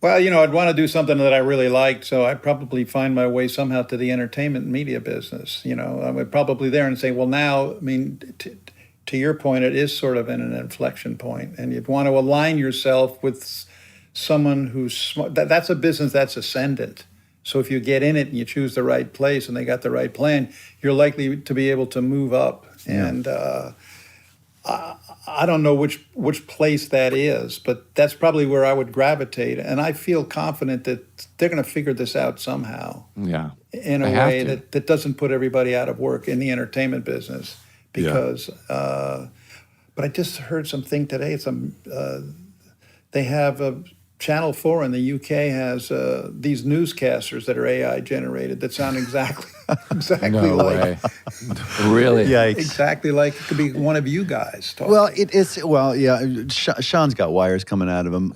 Well, I'd want to do something that I really liked, so I'd probably find my way somehow to the entertainment media business. I would probably there and say, well, now, to your point, it is sort of in an inflection point, and you'd want to align yourself with someone who's smart. That's a business that's ascendant. So if you get in it and you choose the right place and they got the right plan, you're likely to be able to move up. Yeah. And I don't know which place that is, but that's probably where I would gravitate. And I feel confident that they're going to figure this out somehow. Yeah. In a way that doesn't put everybody out of work in the entertainment business. Because, but I just heard something today. They have Channel 4 in the UK has these newscasters that are AI generated that sound exactly No like. way. Really? Yikes. Exactly like it could be one of you guys talking. Well, Sean's got wires coming out of him.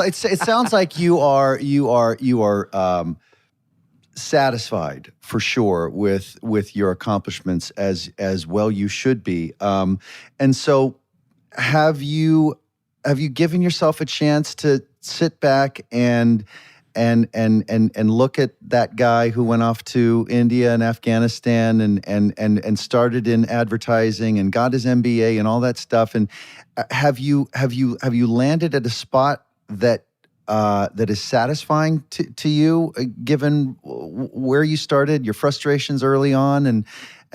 It sounds like you are satisfied for sure with your accomplishments, as well you should be. And so, have you given yourself a chance to sit back and look at that guy who went off to India and Afghanistan and started in advertising and got his MBA and all that stuff? And have you landed at a spot that is satisfying to you, given where you started, your frustrations early on, and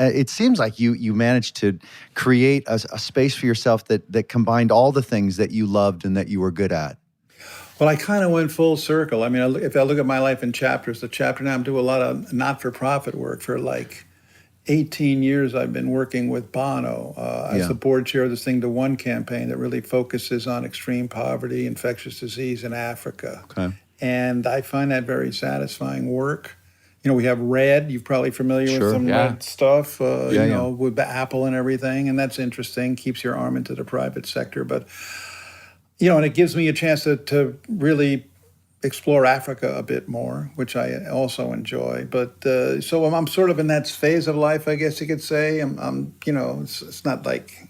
it seems like you managed to create a space for yourself that combined all the things that you loved and that you were good at. Well, I kind of went full circle. If I look at my life in chapters, the chapter now I'm doing a lot of not-for-profit work. For like 18 years, I've been working with Bono as the board chair of the Sing to One campaign that really focuses on extreme poverty, infectious disease in Africa. Okay. And I find that very satisfying work. We have RED. You're probably familiar with some RED stuff, with the Apple and everything. And that's interesting, keeps your arm into the private sector. But, and it gives me a chance to really explore Africa a bit more, which I also enjoy. But so I'm sort of in that phase of life, I guess you could say. I'm it's not like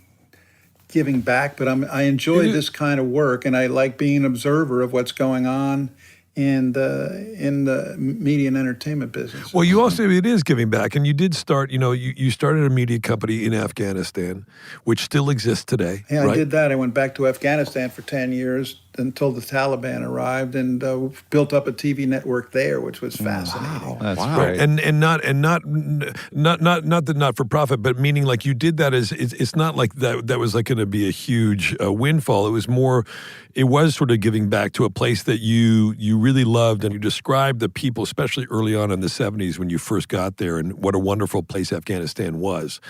giving back, but I enjoy this kind of work, and I like being an observer of what's going on in the media and entertainment business. Well, you also, it is giving back. And you did start, you started a media company in Afghanistan, which still exists today. Yeah, right? I did that. I went back to Afghanistan for 10 years until the Taliban arrived, and built up a TV network there, which was fascinating. That's Wow. great. And not the not for profit, but meaning like you did that as it's not like that was like going to be a huge windfall. It was more, it was sort of giving back to a place that you really loved, and you described the people, especially early on in the 70s when you first got there, and what a wonderful place Afghanistan was.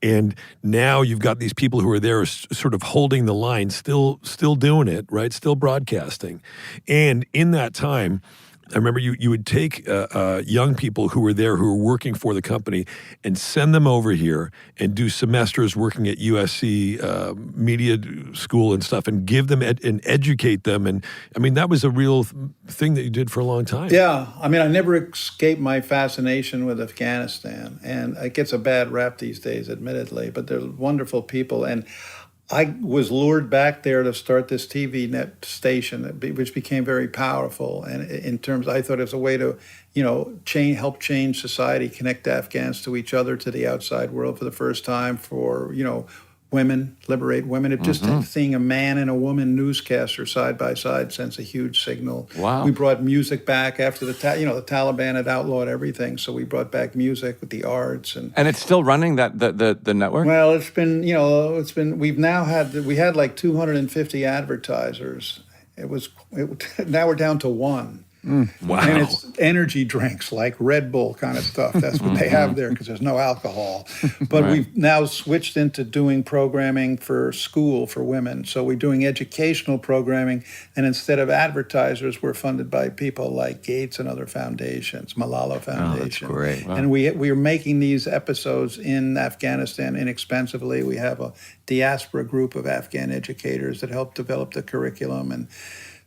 And now you've got these people who are there sort of holding the line, still doing it, right? Still broadcasting. And in that time, I remember you would take young people who were there, who were working for the company, and send them over here and do semesters working at USC media school and stuff, and give them and educate them. And I mean, that was a real thing that you did for a long time. Yeah, I mean, I never escaped my fascination with Afghanistan, and it gets a bad rap these days, admittedly, but they're wonderful people. And I was lured back there to start this TV net station, which became very powerful. And in terms, I thought it was a way to, help change society, connect Afghans to each other, to the outside world for the first time, for, women, liberate women. It just seeing a man and a woman newscaster side by side sends a huge signal. Wow. We brought music back after the Taliban had outlawed everything, so we brought back music with the arts and And it's still running the network? well, we had like 250 advertisers. Now we're down to one. Wow. And it's energy drinks like Red Bull kind of stuff. That's what they have there because there's no alcohol. But we've now switched into doing programming for school for women. So we're doing educational programming, and instead of advertisers, we're funded by people like Gates and other foundations, Malala Foundation. Oh, that's great. Wow. And we are making these episodes in Afghanistan inexpensively. We have a diaspora group of Afghan educators that help develop the curriculum, and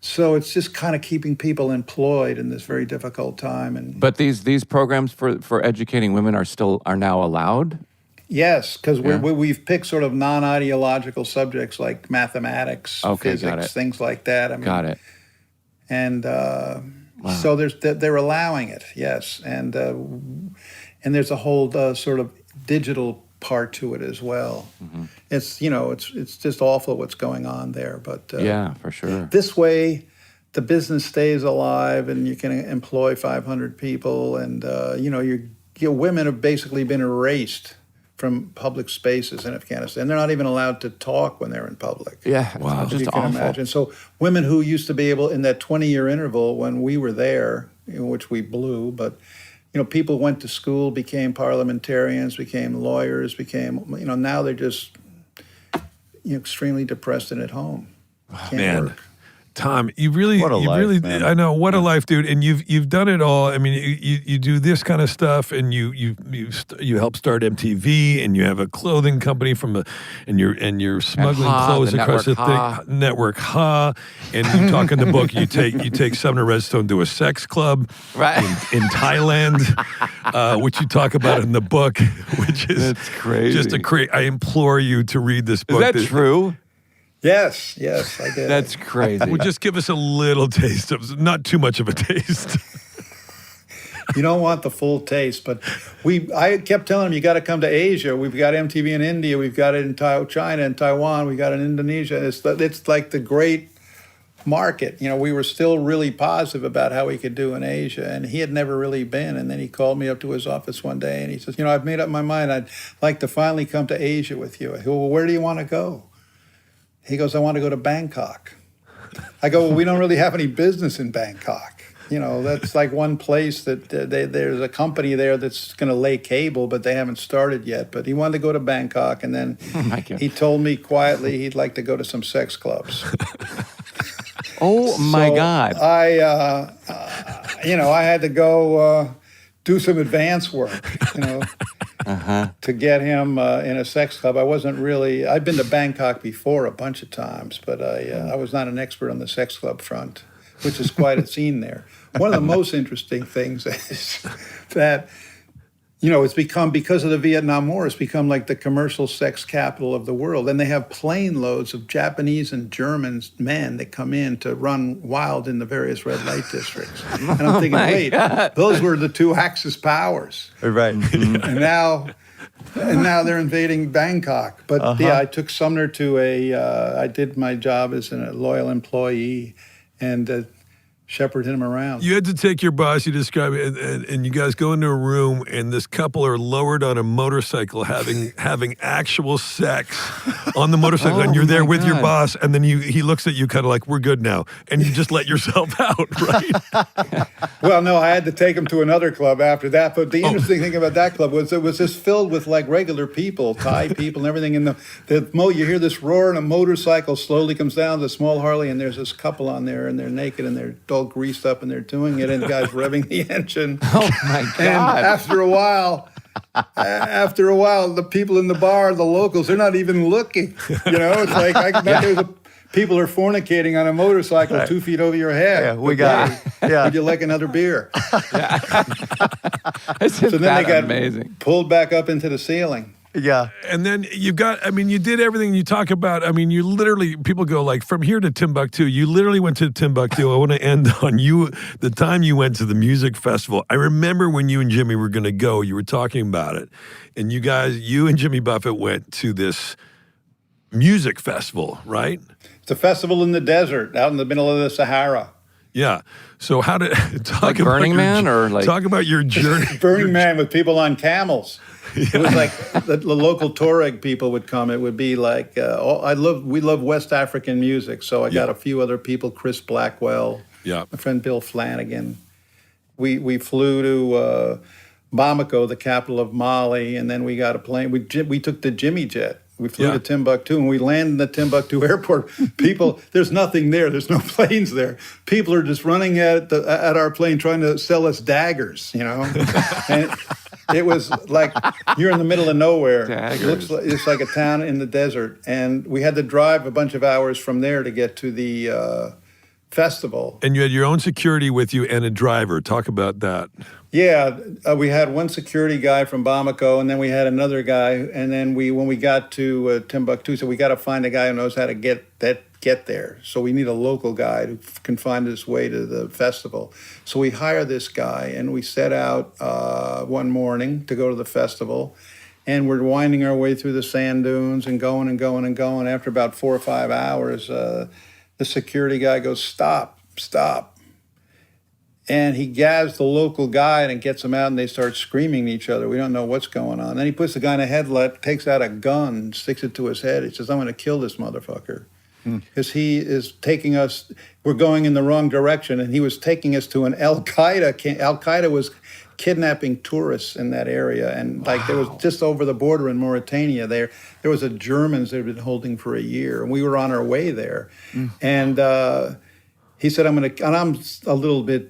so it's just kind of keeping people employed in this very difficult time. And But these programs for educating women are now allowed? yes, because we've picked sort of non-ideological subjects like mathematics, physics, got it. things like that. I mean, Got it. And so they're allowing it, yes, and there's a whole sort of digital part to it as well. It's it's just awful what's going on there, but Yeah, for sure. this way the business stays alive, and you can employ 500 people, and your women have basically been erased from public spaces in Afghanistan. They're not even allowed to talk when they're in public. Yeah, Wow. it's just You can awful. imagine. So women who used to be able, in that 20-year interval when we were there, which we blew, but people went to school, became parliamentarians, became lawyers, now they're just extremely depressed and at home. Can't Man. work. Tom, What a life, man. I know, what a life, dude. And you've done it all. I mean, you do this kind of stuff, and you help start MTV, and you have a clothing company and you're smuggling Ha, clothes the across the network Ha. thing. Network Ha, and you talk in the book. You take Sumner Redstone to a sex club, Right. in Thailand, which you talk about in the book, which is That's crazy. just I implore you to read this Is book. that true? Yes, I did. That's crazy. Well, just give us a little taste of, not too much of a taste. You don't want the full taste, but I kept telling them, you got to come to Asia. We've got MTV in India. We've got it in China and Taiwan. We got it in Indonesia. It's like the great market. We were still really positive about how we could do in Asia, and he had never really been. And then he called me up to his office one day, and he says, I've made up my mind. I'd like to finally come to Asia with you. I go, well, where do you want to go? He goes, I want to go to Bangkok. I go, well, we don't really have any business in Bangkok. That's like one place that there's a company there that's going to lay cable, but they haven't started yet. But he wanted to go to Bangkok, and then my God. he told me quietly he'd like to go to some sex clubs. Oh my So God. I had to go do some advance work, to get him in a sex club. I'd been to Bangkok before a bunch of times, but I was not an expert on the sex club front. which is quite a scene there. One of the most interesting things is that, it's become, because of the Vietnam War, it's become like the commercial sex capital of the world. And they have plane loads of Japanese and German men that come in to run wild in the various red light districts. And I'm thinking, wait, those were the two Axis powers. Right. And now they're invading Bangkok. But I took Sumner to I did my job as a loyal employee and shepherded him around. You had to take your boss, you describe it, and you guys go into a room, and this couple are lowered on a motorcycle having actual sex on the motorcycle, and you're there with your boss, and then he looks at you kind of like, we're good now, and you just let yourself out, right? Well, no, I had to take him to another club after that, but the interesting thing about that club was it was just filled with like regular people, Thai people and everything, and you hear this roar, and a motorcycle slowly comes down, the small Harley, and there's this couple on there, and they're naked, and they're all greased up, and they're doing it, and the guy's revving the engine. Oh my God. And after a while, the people in the bar, the locals, they're not even looking. It's like people are fornicating on a motorcycle 2 feet over your head. Yeah, we got it. Yeah. Would you like another beer? So then they got amazing. pulled back up into the ceiling. Yeah. And then you did everything you talk about. You literally, people go like, from here to Timbuktu, you literally went to Timbuktu. I want to end on the time you went to the music festival. I remember when you and Jimmy were going to go, you were talking about it. And you and Jimmy Buffett went to this music festival, right? It's a festival in the desert, out in the middle of the Sahara. Yeah. So how did Like Burning Man, or like talk about your journey? Burning Man with people on camels. It was like the local Tuareg people would come. It would be like we love West African music, so I got a few other people, Chris Blackwell, my friend Bill Flanagan. We flew to Bamako, the capital of Mali, and then we got a plane. We took the Jimmy Jet. We flew to Timbuktu, and we landed in the Timbuktu airport. People, there's nothing there. There's no planes there. People are just running at our plane trying to sell us daggers, And it was like you're in the middle of nowhere. It's like a town in the desert. And we had to drive a bunch of hours from there to get to the festival. And you had your own security with you and a driver. Talk about that. Yeah, we had one security guy from Bamako, and then we had another guy. And then when we got to Timbuktu, so we got to find a guy who knows how to get there. So we need a local guy who can find his way to the festival. So we hire this guy, and we set out one morning to go to the festival. And we're winding our way through the sand dunes and going and going and going. After about 4 or 5 hours, the security guy goes, stop. And he gathers the local guide and gets him out, and they start screaming at each other. We don't know what's going on. Then he puts the guy in a headlight, takes out a gun, sticks it to his head. He says, I'm going to kill this motherfucker. Because he is taking us, we're going in the wrong direction, and he was taking us to an Al-Qaeda. Al-Qaeda was kidnapping tourists in that area, and there was just over the border in Mauritania, there was a Germans that had been holding for a year, and we were on our way there. And he said, and I'm a little bit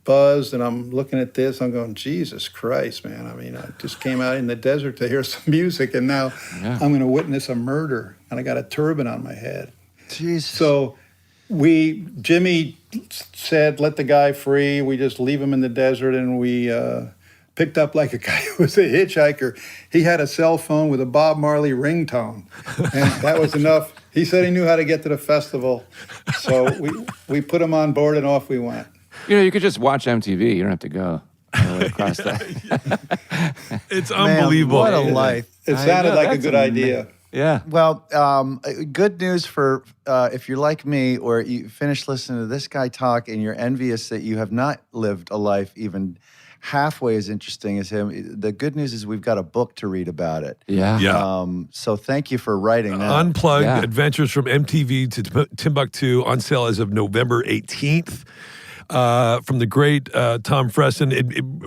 buzzed, and I'm looking at this, I'm going, Jesus Christ, man. I just came out in the desert to hear some music, and now I'm going to witness a murder, and I got a turban on my head. Jesus. So Jimmy said, let the guy free. We just leave him in the desert, and we picked up like a guy who was a hitchhiker. He had a cell phone with a Bob Marley ringtone, and that was enough. He said he knew how to get to the festival. So we put him on board, and off we went. You could just watch MTV. You don't have to go all the way across that. It's unbelievable. Man, what a life. It sounded like a good idea. Yeah. Well, good news for if you're like me, or you finish listening to this guy talk and you're envious that you have not lived a life even halfway as interesting as him. The good news is we've got a book to read about it. Yeah. So thank you for writing that. Unplugged Adventures from MTV to Timbuktu, on sale as of November 18th. from the great Tom Freston.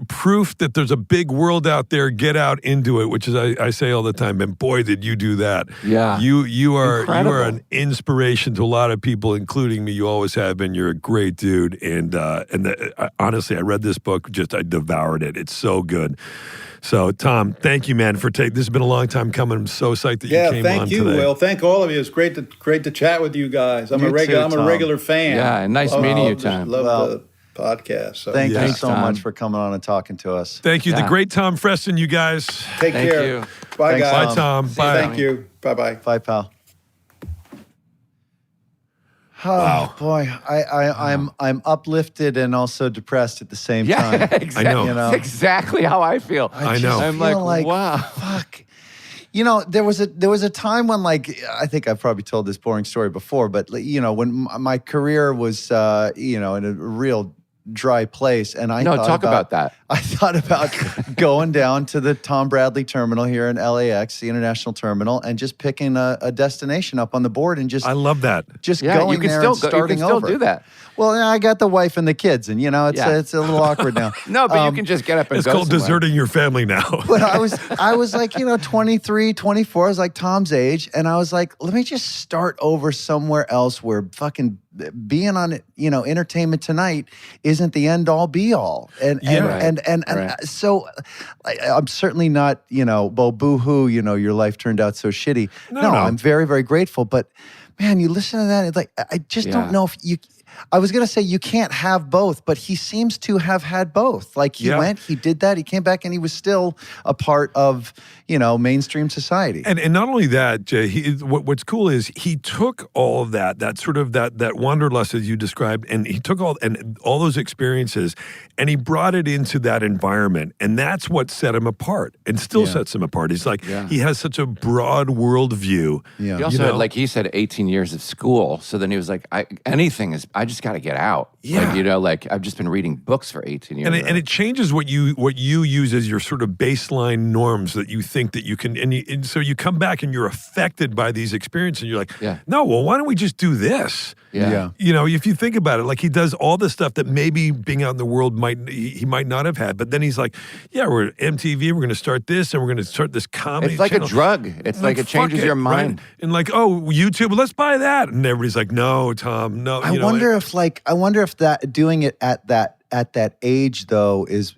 Proof that there's a big world out there. Get out into it, which is I say all the time. And boy, did you do that! Yeah. you are Incredible. an inspiration to a lot of people, including me. You always have been. You're a great dude, and honestly, I read this book. I devoured it. It's so good. So, Tom, thank you, man, for taking. This has been a long time coming. I'm so psyched that you came on thank you, today. Will. Thank all of you. It's great to chat with you guys. I'm You a regular. too, I'm a Tom. regular fan. Yeah, and nice meeting you, Tom. Love the podcast. So. Thank you Thanks, so Tom. much for coming on and talking to us. Thank you, the Yeah. great Tom Freston. You guys. Take Thank care. you. Bye, Thanks, guys. Bye, Tom. See you, Bye. Thank you. Bye, bye. Bye, pal. Oh, Wow. boy, I'm uplifted and also depressed at the same Yeah, time. exactly. I know. You know? That's exactly how I feel. I know. I'm feel like, wow. fuck. You know, there was a time when, like, I think I've probably told this boring story before, but you know, when my career was, you know, in a real dry place, and I No, thought talk about that. I thought about going down to the Tom Bradley terminal here in LAX, the international terminal, and just picking a destination up on the board and just I love that. just Yeah, going you can there still and go, you starting can still over. do that. Well, yeah, I got the wife and the kids, and you know, it's Yeah. it's a little awkward now. No, but you can just get up and It's go called somewhere. deserting your family now. But I was like, you know, 23, 24. I was like Tom's age. And I was like, let me just start over somewhere else where fucking being on, you know, Entertainment Tonight isn't the end all be all. And Right. so I'm certainly not, you know, well, boo-hoo, you know, your life turned out so shitty. No, no. I'm very, very grateful. But man, you listen to that, it's like, I just don't Yeah. know if you, I was going to say you can't have both, but he seems to have had both. Like he Yeah. went, he did that, he came back, and he was still a part of, you know, mainstream society. And not only that, Jay, what's cool is he took all of that sort of that wanderlust as you described, and he took all those experiences, and he brought it into that environment, and that's what set him apart, and still sets him apart. He's like he has such a broad worldview. Yeah. He also You had, know? like he said, 18 years of school. So then he was like, I just got to get out. Yeah. Like, you know, like I've just been reading books for 18 years. And it changes what you use as your sort of baseline norms that you think that you can, and so you come back and you're affected by these experiences, and you're like, Yeah. no, well, why don't we just do this? Yeah. You know, if you think about it, like he does all the stuff that maybe being out in the world he might not have had, but then he's like, yeah, we're at MTV, we're going to start this, and we're going to start this comedy It's like channel. a drug. It's like it fuck changes your right? mind. And like, oh, YouTube, let's buy that. And everybody's like, no, Tom, no. I wonder if that doing it at that age though is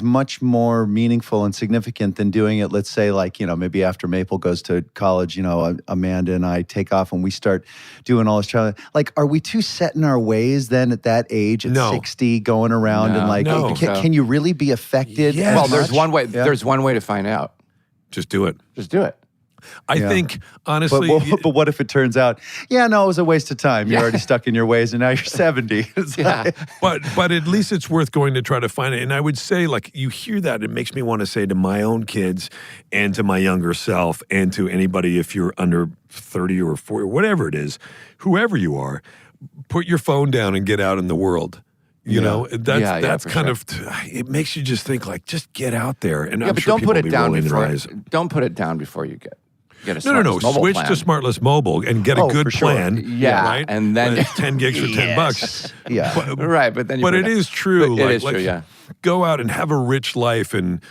much more meaningful and significant than doing it, let's say, like, you know, maybe after Maple goes to college, you know, Amanda and I take off and we start doing all this travel. Like, are we too set in our ways then at that age, at No. 60, going around and like, No. can you really be affected? Yes. as Well, there's much? one way. Yeah. There's one way to find out. just do it. Just do it. I Yeah. think, honestly, But what if it turns out, yeah, no, it was a waste of time. You're already stuck in your ways, and now you're 70. It's Yeah. like- but at least it's worth going to try to find it. And I would say, like, you hear that, it makes me want to say to my own kids and to my younger self and to anybody, if you're under 30 or 40, whatever it is, whoever you are, put your phone down and get out in the world. You know, that's for kind sure. of, it makes you just think, like, just get out there. And Yeah, I'm but sure don't people put will it be down rolling their before. eyes. Don't put it down before you get a No. SmartLess mobile Switch plan. to SmartLess Mobile and get a Oh, good for sure. plan. Yeah, right. and then- When it's 10 gigs for $10. Yeah. Right, but then you But put it is true. But Like, it is true. Yeah. Go out and have a rich life. And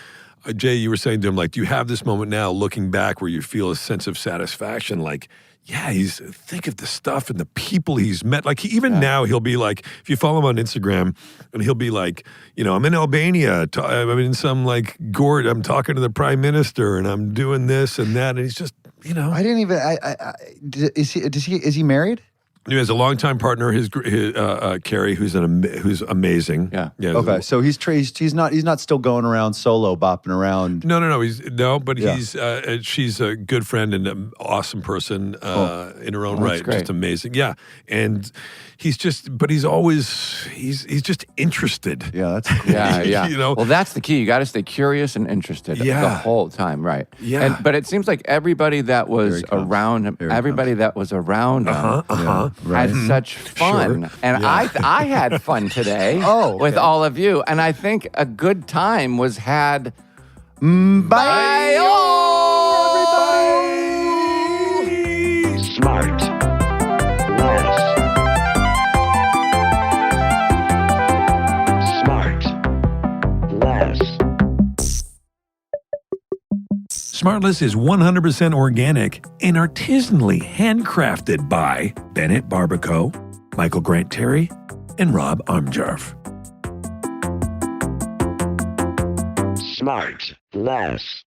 Jay, you were saying to him, like, do you have this moment now, looking back, where you feel a sense of satisfaction? Like, yeah, think of the stuff and the people he's met. Like, even now, he'll be like, if you follow him on Instagram, and he'll be like, you know, I'm in Albania. I'm in some like gourd. I'm talking to the prime minister, and I'm doing this and that. And he's just, you know, I didn't even. Is he married? he has a longtime partner, his Carrie, who's amazing. Yeah. Okay, so he's not still going around solo, bopping around. No, she's a good friend and an awesome person in her own Well, that's right. great. Just amazing. Yeah. And he's just interested. Yeah, that's cool. Yeah. You know? Well, that's the key. You got to stay curious and interested the Yeah. whole time, right? Yeah. But it seems like everybody that was Here he comes. around him, Here he everybody that was around him, Right. had such fun, and I had fun today. Oh, with okay. all of you, and I think a good time was had Bye. by all. Smart. Less. SmartLess is 100% organic and artisanally handcrafted by Bennett Barbaco, Michael Grant Terry, and Rob Armjarf. SmartLess.